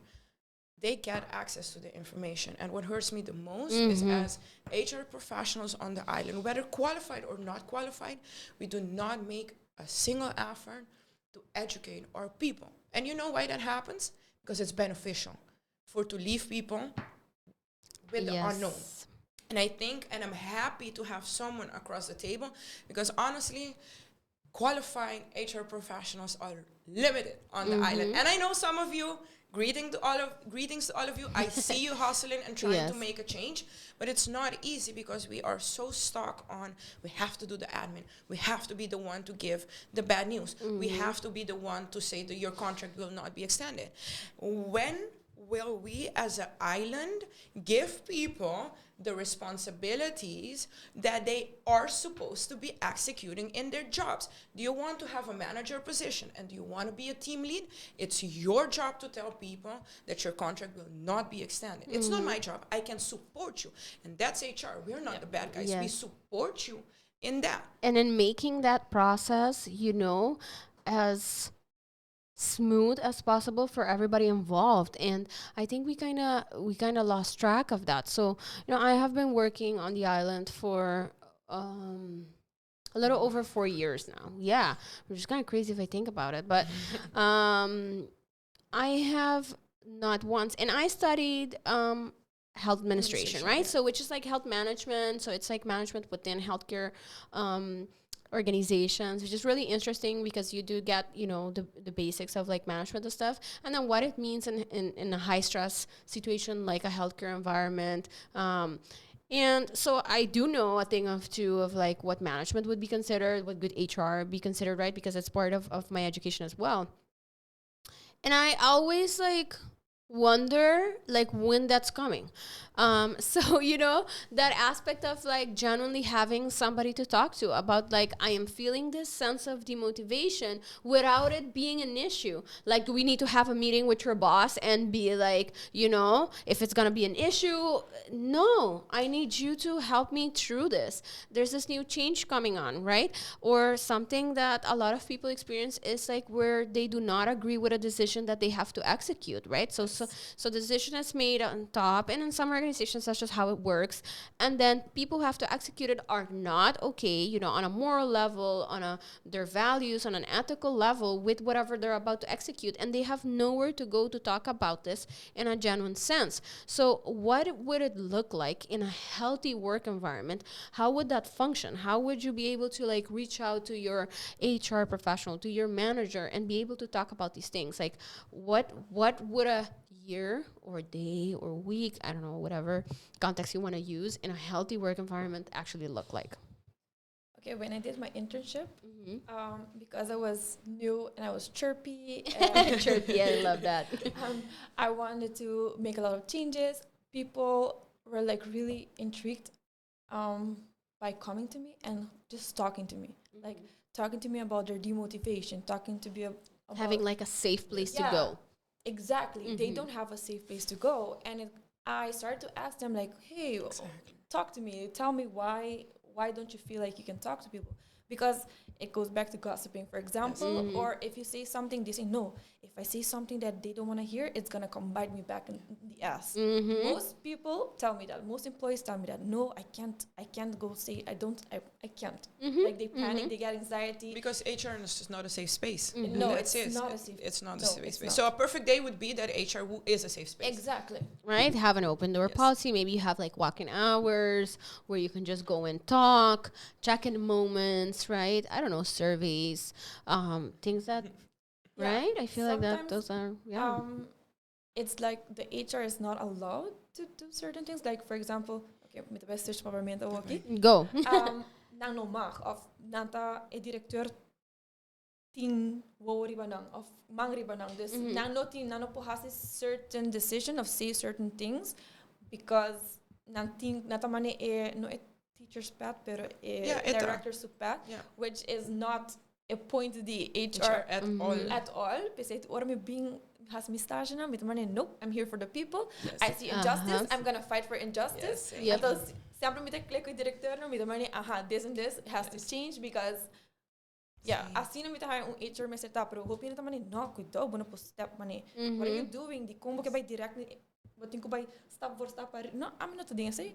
they get access to the information. And what hurts me the most is, as HR professionals on the island, whether qualified or not qualified, we do not make a single effort to educate our people. And you know why that happens? Because it's beneficial to leave people with the unknown. And I think, and I'm happy to have someone across the table, because honestly, qualified HR professionals are limited on the island. And I know some of you Greetings to all of you. I see you hustling and trying Yes. to make a change, but it's not easy because we are so stuck on we have to do the admin. We have to be the one to give the bad news. We have to be the one to say that your contract will not be extended. When will we as an island give people the responsibilities that they are supposed to be executing in their jobs? Do you want to have a manager position and do you want to be a team lead? It's your job to tell people that your contract will not be extended. It's not my job. I can support you. And that's HR. We're not the bad guys. We Yes. support you in that. And in making that process, as smooth as possible for everybody involved. And I think we kind of lost track of that. So I have been working on the island for a little over 4 years now. Yeah, which is kind of crazy if I think about it. But I have not once, and I studied health administration, right? So which is like health management. So it's like management within healthcare organizations, which is really interesting because you do get the basics of like management and stuff, and then what it means in a high stress situation like a healthcare environment. And so I do know a thing of two of like what management would be considered, what good HR be considered, right? Because it's part of my education as well. And I always like wonder like when that's coming. So that aspect of like genuinely having somebody to talk to about like I am feeling this sense of demotivation without it being an issue. Like, do we need to have a meeting with your boss and be like, if it's gonna be an issue? No, I need you to help me through this. There's this new change coming on, right? Or something that a lot of people experience is like where they do not agree with a decision that they have to execute, right? So the decision is made on top, and in some organizations that's just how it works, and then people who have to execute it are not okay, on a moral level, on their values, on an ethical level with whatever they're about to execute, and they have nowhere to go to talk about this in a genuine sense. So what would it look like in a healthy work environment? How would that function? How would you be able to like reach out to your HR professional, to your manager, and be able to talk about these things? Like what would a year or day or week, I don't know, whatever context you want to use, in a healthy work environment actually look like? Okay, when I did my internship, because I was new and I was chirpy, and Chirpy, I love that. I wanted to make a lot of changes. People were like really intrigued by coming to me and just talking to me, like talking to me about their demotivation, talking to me about Having like a safe place to go. Exactly. They don't have a safe place to go. And I started to ask them like, hey, talk to me. Tell me why don't you feel like you can talk to people? Because it goes back to gossiping, for example. Or if you say something, they say, no, if I say something that they don't want to hear, it's going to come bite me back in the ass. Most people tell me that. Most employees tell me that. No, I can't go say, I can't. Like they panic, they get anxiety. Because HR is just not a safe space. No, it's not a safe space. It's not a safe space. So a perfect day would be that HR is a safe space. Exactly. Right? Have an open door policy. Maybe you have like walk-in hours where you can just go and talk, check-in moments, right? I don't know, surveys, things that, right? I feel like that those are, it's like the HR is not allowed to do certain things. Like, for example, okay, met de beste papiamento aqui. Go. Nang no mag of nanta e directeur tin wo riba nang of mang riba nang. Dus nang no tin nano po has a certain decision of say certain things because nang tin nata mane e no e teacher's pad pero e director's pad, which is not a point the HR at all. At all. Pese tu ora me being has me stage na mit mane nope, I'm here for the people. Yes. I see injustice, I'm gonna fight for injustice. Yep. Então sempre me click with director no mit mane this and this has to change because assim não me tá HR me setup pero hope na mane no cuidado bona po step mane. What are you doing? Di combo que vai direct but think by step for step. No, I'm not doing say.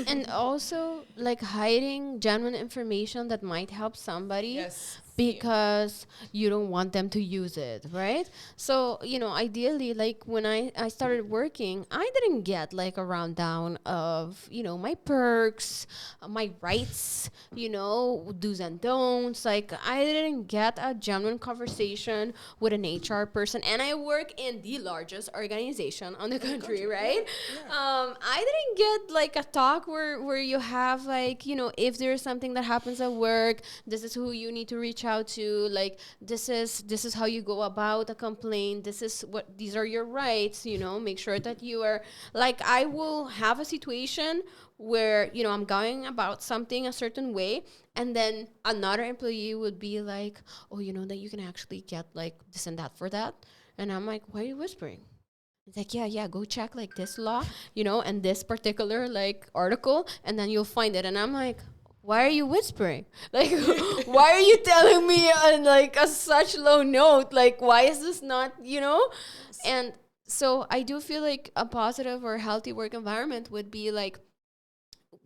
And also like hiding genuine information that might help somebody because you don't want them to use it, right? So, ideally, like when I started working, I didn't get like a rundown of, my perks, my rights, do's and don'ts. Like I didn't get a genuine conversation with an HR person, and I work in the largest organization on the country, right? Yeah. I didn't get like a talk where you have like, if there's something that happens at work, this is who you need to reach out to. Like this is how you go about a complaint. These are your rights. Make sure that you are like, I will have a situation where I'm going about something a certain way, and then another employee would be like, oh, that you can actually get like this and that for that, and I'm like, why are you whispering? It's like, yeah, go check like this law, and this particular like article, and then you'll find it. And I'm like, why are you whispering? Like, why are you telling me on like a such low note? Like, why is this not, And so I do feel like a positive or healthy work environment would be like,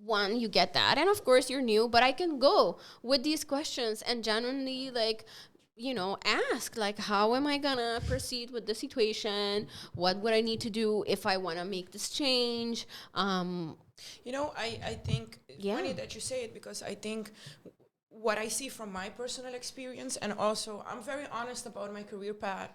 one, you get that, and of course you're new, but I can go with these questions and genuinely like, ask like, how am I gonna proceed with the situation? What would I need to do if I want to make this change? I think it's Yeah. funny that you say it, because I think what I see from my personal experience, and also I'm very honest about my career path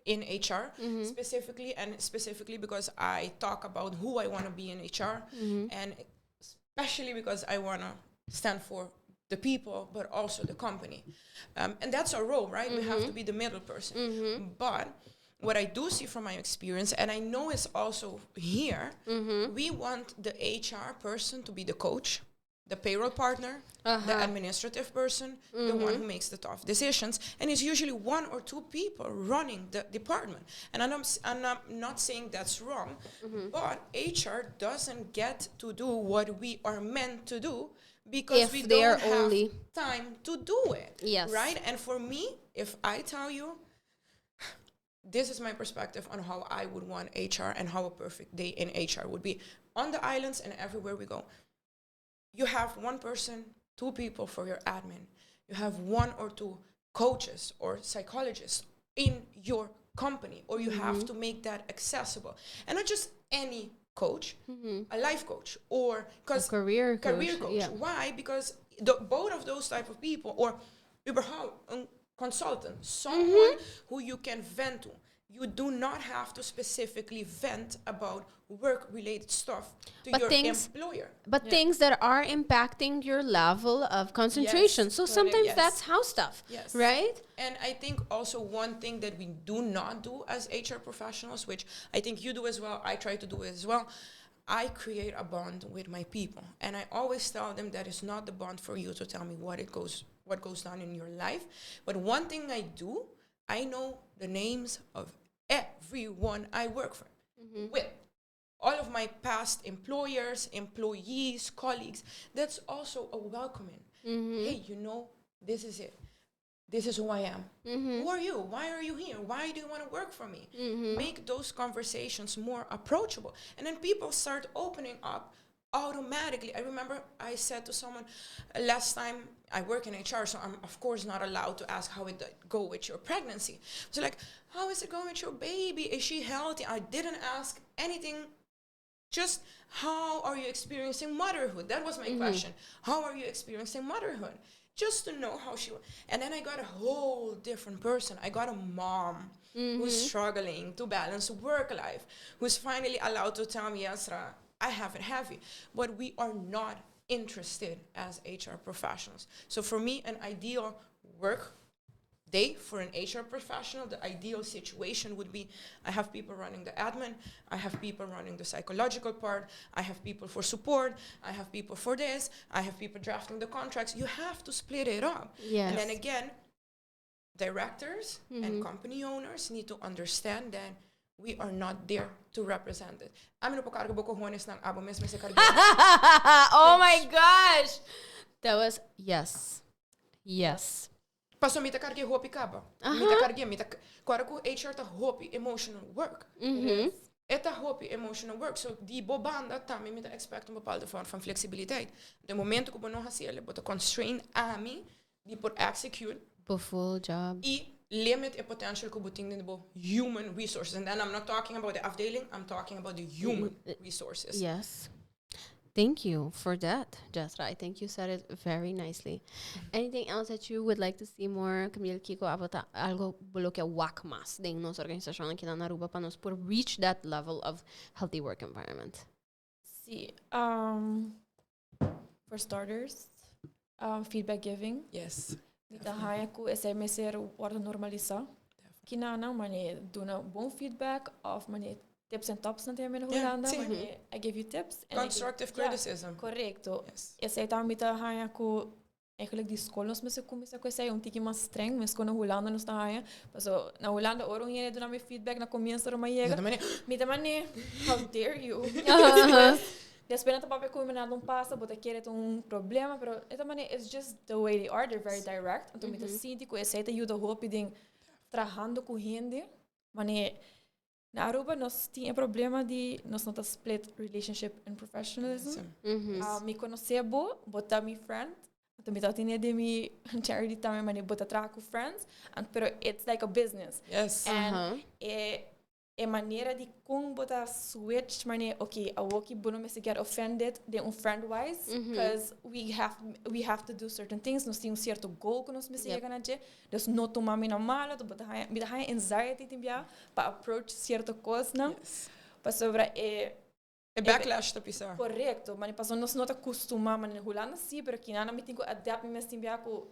in HR, specifically because I talk about who I want to be in HR, and especially because I want to stand for the people, but also the company. And that's our role, right? We have to be the middle person. But what I do see from my experience, and I know it's also here, we want the HR person to be the coach, the payroll partner, the administrative person, the one who makes the tough decisions. And it's usually one or two people running the department. And I'm not saying that's wrong, but HR doesn't get to do what we are meant to do, because If we they are don't have only time to do it. Yes. Right? And for me, if I tell you, this is my perspective on how I would want HR and how a perfect day in HR would be. On the islands and everywhere we go, you have one person, two people for your admin. You have one or two coaches or psychologists in your company, or you have to make that accessible. And not just any coach, a life coach, or a career coach. Yeah. Why? Because both of those type of people, or überhaupt a consultant, someone who you can vent to. You do not have to specifically vent about work-related stuff to your employer. But things that are impacting your level of concentration. Yes, so totally, sometimes yes. that's house stuff, Yes. right? And I think also one thing that we do not do as HR professionals, which I think you do as well, I try to do it as well, I create a bond with my people. And I always tell them that it's not the bond for you to tell me what goes down in your life. But one thing I do, I know the names of everyone I work for with. All of my past employers, employees, colleagues, that's also a welcoming. Hey, this is it. This is who I am. Who are you? Why are you here? Why do you want to work for me? Make those conversations more approachable. And then people start opening up automatically. I remember I said to someone last time, I work in HR, so I'm of course not allowed to ask how it go with your pregnancy. So like, how is it going with your baby? Is she healthy? I didn't ask anything. Just how are you experiencing motherhood? That was my question. How are you experiencing motherhood? Just to know how she. And then I got a whole different person. I got a mom who's struggling to balance work life, who's finally allowed to tell me, Jesra, I have it heavy. But we are not interested as HR professionals. So for me, an ideal work day for an HR professional, the ideal situation would be, I have people running the admin, I have people running the psychological part, I have people for support, I have people for this, I have people drafting the contracts. You have to split it up. Yes. And then again, directors and company owners need to understand that we are not there to represent it. Oh my gosh. That was, yes. Paso mita karge hopi kaba. Mita karge mita kwaraku HR ta hopi emotional work. Eta hopi emotional work. So die bobanda tami mita expect een bepaalde vorm van flexibiliteit. De momento que bono hasiele but a constraint ami die por execute full job. Limit a potential kubuting in the human resources. And then I'm not talking about the afdeling, I'm talking about the human resources. Yes. Thank you for that, Jesra. I think you said it very nicely. Anything else that you would like to see more, Camille, Kiko, algo bolo que wak mas dentro nossa organização aqui na Aruba para nós por reach that level of healthy work environment? See, for starters, feedback giving. Yes. Então, essa é orde normalizar. Que não, mane, doe bom feedback of mane tips and tops na tema na Holanda, mane, I give you tips. Constructive criticism. Correcto. Essa também tá eigenlijk die school nos met z'n kwestie een tikje maar streng, mas quando Holanda nos tá so na Holanda oro hier doen met feedback na comienzo maar llega. Met mane, how dare you? Después não papai como nada passa, bota querer um problema, pero esta maneira it's just the way they are, they're very direct. Então me sinto que essa é ajuda hope ding trabalhando com gente, mas na Aruba nós tinha problema de nós não tá split relationship and professionalism. Me conhecer bota me friend, então me tá tinha de me charity também, mas bota trabalhar com friends, pero it's like a business. Yes. And é maneira de como botar switch, maneira, okay, a walkie bono me se get offended de friend-wise, because we have to do certain things, nós temos certo goal que nós me se chegar na dia, dus não tomar me na mala, tu botar anxiety timbia para approach certa coisa, não? Para sobre backlash tá pisar. Correto, mas passou nós não tá acostumar, mas na Holanda sim, pero aqui não me tenho que adapt me timbia com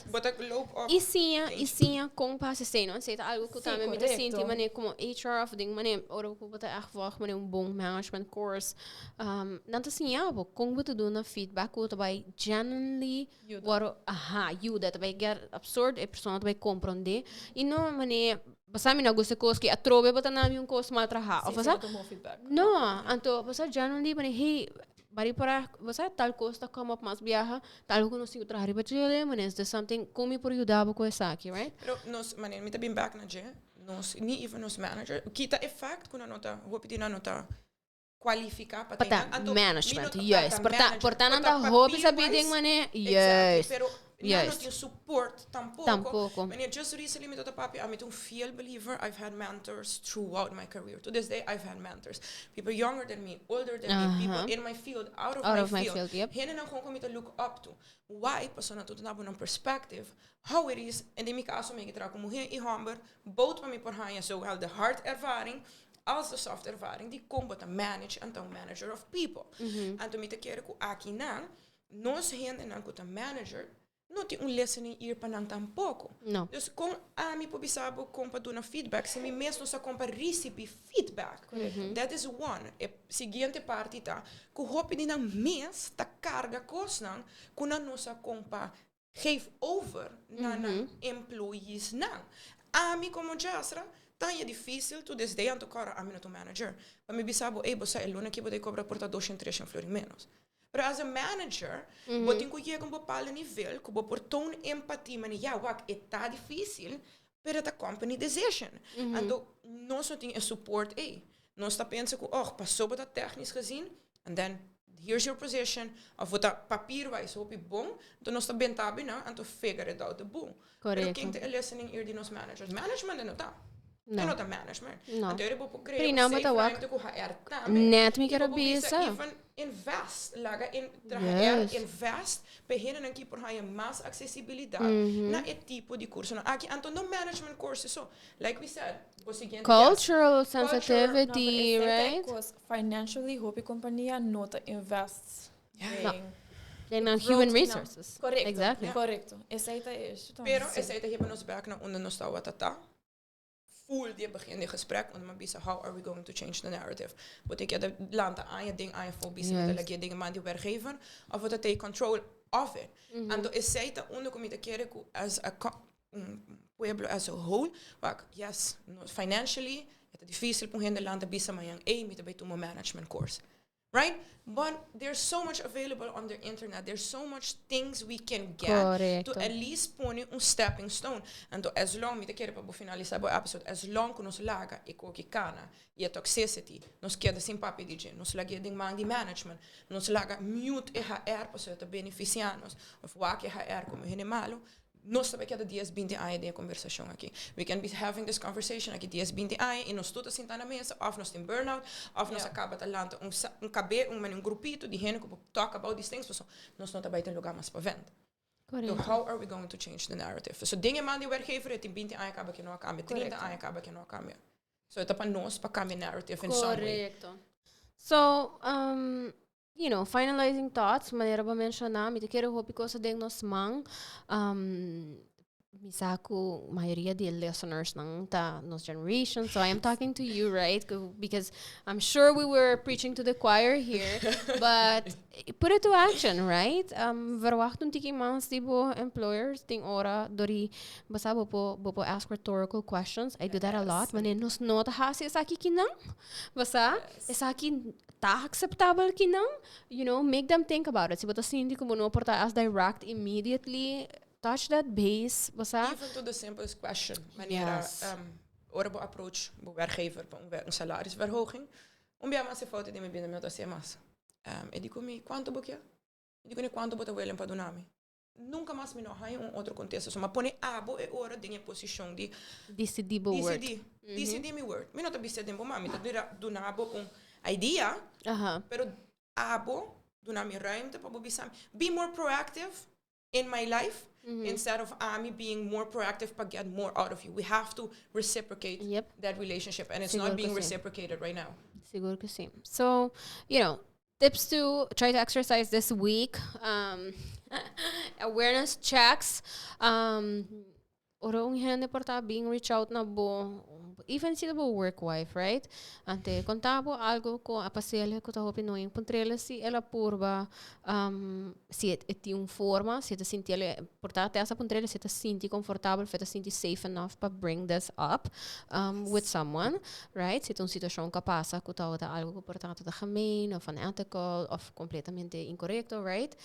bota loop op. E sim, como passa assim, não sei, algo que também me sinto, mané como HR of ding, mané, ora que bota ervaar, mané bom management course. Não tá assim, como bota do na feedback, que vai genuinely, you that vai get absurd, a pessoa vai compreender. E não mané, basta me nagosta coisa que a trobe bota na minha coisa mal trabalhar. Ou fazer? Não, então basta genuinely, mané, hey. Bari para você tal coisa como mais viaja, tal que nós temos trabalhar para Chile, mas é something como por ajudar com essa aqui, right? Pero nós, mané, me tá bem back na dia, nós nem even nos manager, kita effect quando nota, hope de na nota qualificar para ter management, yes. Portanto, anda hobby sabe de mané, yes. Pero não tem support tampoco. When you just recently me to papi, I'm a field believer. I've had mentors throughout my career. To this day, I've had mentors. People younger than me, older than me, people in my field, out of my field. Yep. Henen dan gewoon kom te look up to. Why? Persona to na een perspective. How it is. En die mi caso me getra como hier in Hamburg. Both van mi por hanja zowel de hard ervaring als de soft ervaring. Die komt te manage en te manager of people. En toen me te keren ku aki na, nos hen en dan ku te manager. Não tem listening ear para tampouco. Não. Dus com a mi pobisabo com para dar feedback, se mi mesmo sa com para receber feedback. That is one. E seguinte parte tá, que hope de na mes ta carga cosnan, com na nossa com para give over na employees na. A mi como Jesra, tá é difícil tu desde anto cara a mi no manager. Para mi bisabo, você é luna que pode cobrar por 200 flori menos. Pero as a manager, botin ku chega um bepaalde nível, que por toon empatia, mas é tá difícil, pero a company decision. Então, nós não temos support aí. Nós tá pensando que, passou para técnico gezien, and then here's your position, of wat papierwijs op je bom, dan nós tá bem tabi, não? Então, figure it out the boom. Pero quem tem listening ear de nos managers, management não tá. Não. É não tá management. Não. Então, eu vou criar Prina, mas tá wak. Net me quero bisa. Invest, laga in invest, beginnen een keer voor je mass accessibilidade na het type de curso. Nou, aqui Anton no management courses so, like we said, cultural sensitivity, right? Because financially, hope companhia not invest. Then human resources. Correcto. Exactly. Correcto. Essa é isso. Pero essa aí hebben nos back na onder nos tá watata. Voel die begin het gesprek, want we zeggen, how are we going to change the narrative? Wat ik de landen aan je ding aan je fobie, met de dingen aan die werkgever, of wat take control of it. En dan is zij te onderkomen te keren as a pueblo as a whole, waar yes, financially, het is difícil voor hen de landen bisa maar yang met bij toe management course. right? But there's so much available on the internet. There's so much things we can get Correcto. to at least pone un stepping stone. And to as long, me te quero para finalizar o episode, as long que nos laga e ko ki kana, e a toxicity, nos queda sem papi DJ, nos laga ding mang di management, nos laga mute e HR para te beneficianos, of wak e HR como hene malo, nós também cada 10-20 anos de conversação aqui. We can be having this conversation aqui 10-20 anos e nós todos sentar na mesa, of nós tem burnout, of nós acaba talando um grupito de gente que talk about these things, so nós não também tem lugar mais para vender. So how are we going to change the narrative? So dingen man die werkgever het in 20 anos acaba que não acaba, 30 anos acaba que não acaba. So het para nós para cambiar narrative in some way. So, finalizing thoughts, manera ba mencionar, mi te quero hopi ko sa ding nos mang, misaku mayoría de listeners ng nos generation, so I am talking to you, right? Because I'm sure we were preaching to the choir here, but put it to action, right? Verwachtun tiki mans dibo employers ting ora dori basa bopo ask rhetorical questions. I do that a lot. Manin nos nota hasi esaki kinang basa esaki ta acceptable kinang, make them think about it. Si bata hindi ko mo porta as direct immediately. Touch that base, basta? Even to the simplest question. Wanneer ora bo approach bo werkgever po een salarisverhoging. Umbia mas foto di me binnen met as mas. E dico mi quanto bokia? E dico ni quanto bota willen padunami. Nunca mais me não hai outro contexto. So ma pone abo e ora dinha posição de decidible word. Decidi mi word. Mi não tá bistedem bo mami, tá dunabo idea. Pero abo dunami ruimte pa bo bisam. Be more proactive in my life. Instead of me being more proactive but get more out of you. We have to reciprocate that relationship, and it's not being reciprocated right now. Siguro que sim. So, tips to try to exercise this week. Awareness checks. Oro un gente porta being reach out na bo even si bo work wife, right? Ante contabo algo ko apasele ko ta hopi no encontrele si ela purba si et un forma si te sintile portate asa puntrele si te sinti comfortable, si te sinti safe enough to bring this up with someone, right? Si te un situação que passa ko ta algo ko portato da gemeen of unethical of completamente incorrecto, right?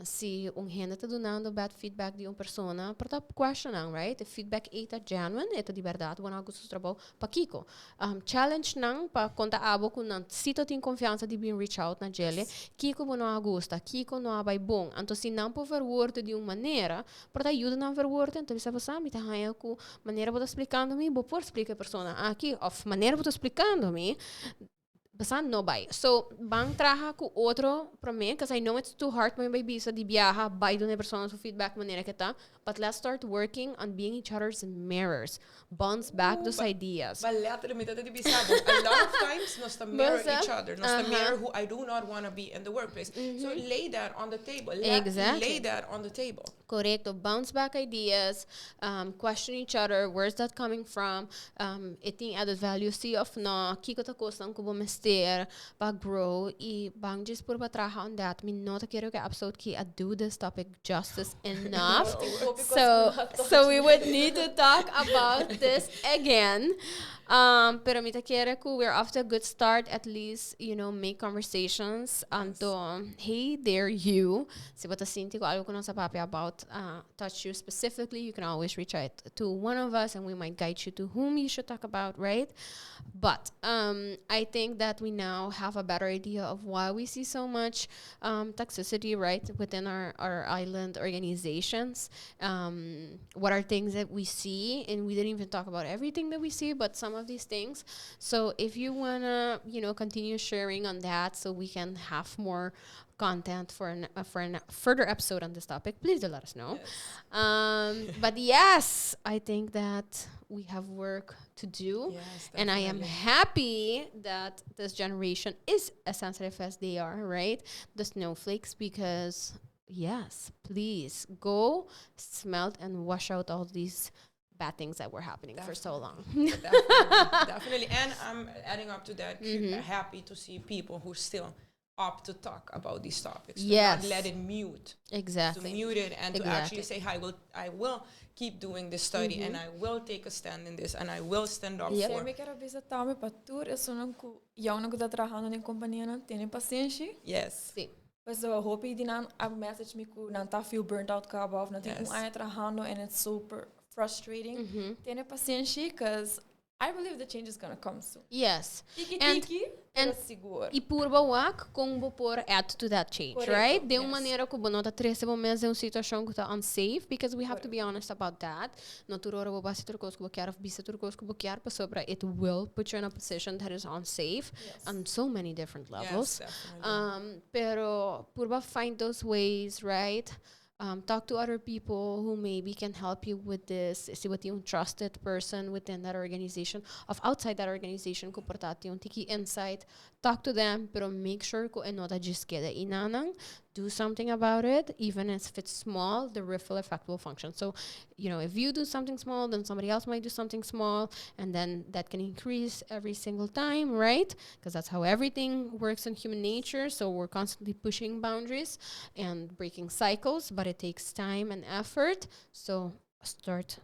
Si un gente te donando bad feedback di un persona, porta questioning, right? If feedback eta genuine, eta di verdade, wana gusto trabalho pa kiko. Challenge nang pa conta abo kun nan sito tin confianza di being reach out na gele, kiko mo não gusta, kiko não abai bom. Anto si não po verwoorden de uma maneira, porta ajuda na verwoorden, então bisa basa mi ta haya ku maneira bota explicando mi, bo por explica persona aqui, of maneira bota explicando mi, basta no bay. So, bang traha ko outro para mim, because I know it's too hard mo may bisa di biyaha, bay do na persona so feedback maneira kita, but let's start working on being each other's mirrors. Bounce back those ideas. A lot of times, nos mirror each other. Nos mirror who I do not want to be in the workplace. So, lay that on the table. Exactly. Lay that on the table. Correcto. Bounce back ideas. Question each other. Where's that coming from? Eting added value. See of no. Kiko ta kostang kubo mester. Pag grow. I bang just pur batraha on that. Min nota kero ka episode ki I do this topic justice enough. So we would need to talk about this again. Pero mita quiere que we're off to a good start, at least, make conversations. Anto, hey, there you. Si bata sinti ko algo ko sa papi about touch you specifically, you can always reach out to one of us and we might guide you to whom you should talk about, right? But I think that we now have a better idea of why we see so much toxicity, right, within our island organizations. What are things that we see, and we didn't even talk about everything that we see, but some of these things. So if you want to, continue sharing on that so we can have more content for a further episode on this topic, please do let us know. Yes. But yes, I think that we have work to do. Yes, and I am happy that this generation is as sensitive as they are, right? The snowflakes, because yes, please go smell and wash out all these bad things that were happening for so long. Definitely. And I'm adding up to that, happy to see people who still up to talk about these topics. Yes. To not let it mute. Exactly. To mute it and to actually say, I will keep doing this study and I will take a stand in this and I will stand up Se for. me quero visitar me patur, eu não cu, eu não tá trabalhando em companhia não tem paciência. Yes. Sim. Mas eu hope que não a message me ku não tá feel burnt out cabo of não tem ai trabalhando and it's super frustrating. Tem paciência because I believe the change is going to come soon. Yes. And seguro. E por bawak kung bopor add to that change, Correcto, right? De uma yes. maneira que bo nota 13 momentos é uma situação que está unsafe, because we have to be honest about that. Naturora bo basi turcos que bo quer, bisa turcos que bo quer, pa sobra it will put you in a position that is unsafe on so many different levels. Yes, definitely. Pero por ba find those ways, right? Talk to other people who maybe can help you with this. See what you trusted person within that organization, of outside that organization, ko portati yung tiki insight. Talk to them, pero make sure ko enota just quede inanang. Do something about it, even if it's small. The ripple effect will function. So, if you do something small, then somebody else might do something small, and then that can increase every single time, right? Because that's how everything works in human nature. So we're constantly pushing boundaries and breaking cycles, but it takes time and effort. So start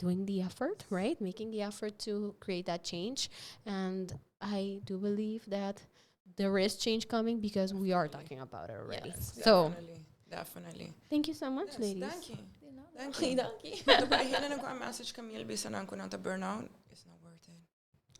doing the effort, right? Making the effort to create that change. And I do believe that there is change coming because we are talking about it already. Yes, So definitely. thank you so much, ladies. Thank you. Thank you. But I hear a message Camille bisa nang kunang ta burnout. It's not worth it.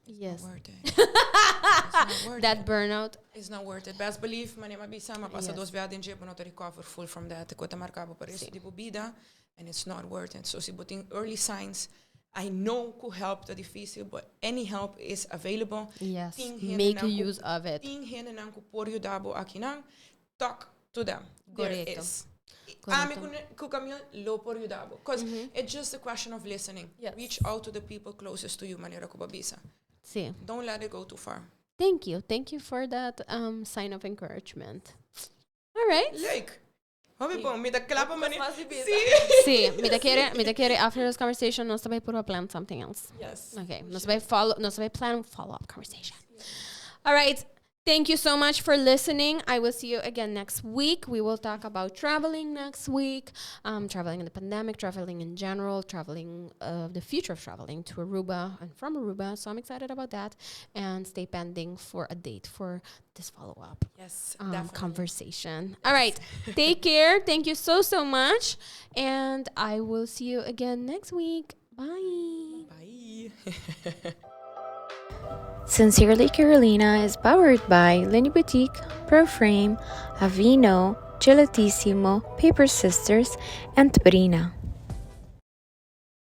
Yes. Not worth it. It's not worth That it. burnout. It's not worth it. Best believe mane mabisa mapasa dos viadin je not recover full from that. Ko ta marcabo para isso tipo vida and it's not worth it. So si buting early signs I know could help the difícil, but any help is available. Yes. Make use of it. Ting hene nang ku por you dabo akinang talk to them. Correcto. There is. Correcto. Ku Camille lo por you dabo because it's just a question of listening. Yes. Reach out to the people closest to you manera ko babisa. Sí. Don't let it go too far. Thank you for that sign of encouragement. All right. Like Hobby po, me da clapa mani. Sí, me quiere after this conversation, no se va a plan something else. Yes. Okay, no se va a plan follow-up conversation. All right. Thank you so much for listening. I will see you again next week. We will talk about traveling next week, traveling in the pandemic, traveling in general, traveling, the future of traveling to Aruba and from Aruba. So I'm excited about that. And stay pending for a date for this follow-up Yes, conversation. All right. Take care. Thank you so much. And I will see you again next week. Bye. Bye. Sincerely Carolina is powered by Lindy Boutique, Proframe, Avino, Gelatissimo, Paper Sisters, and Purina.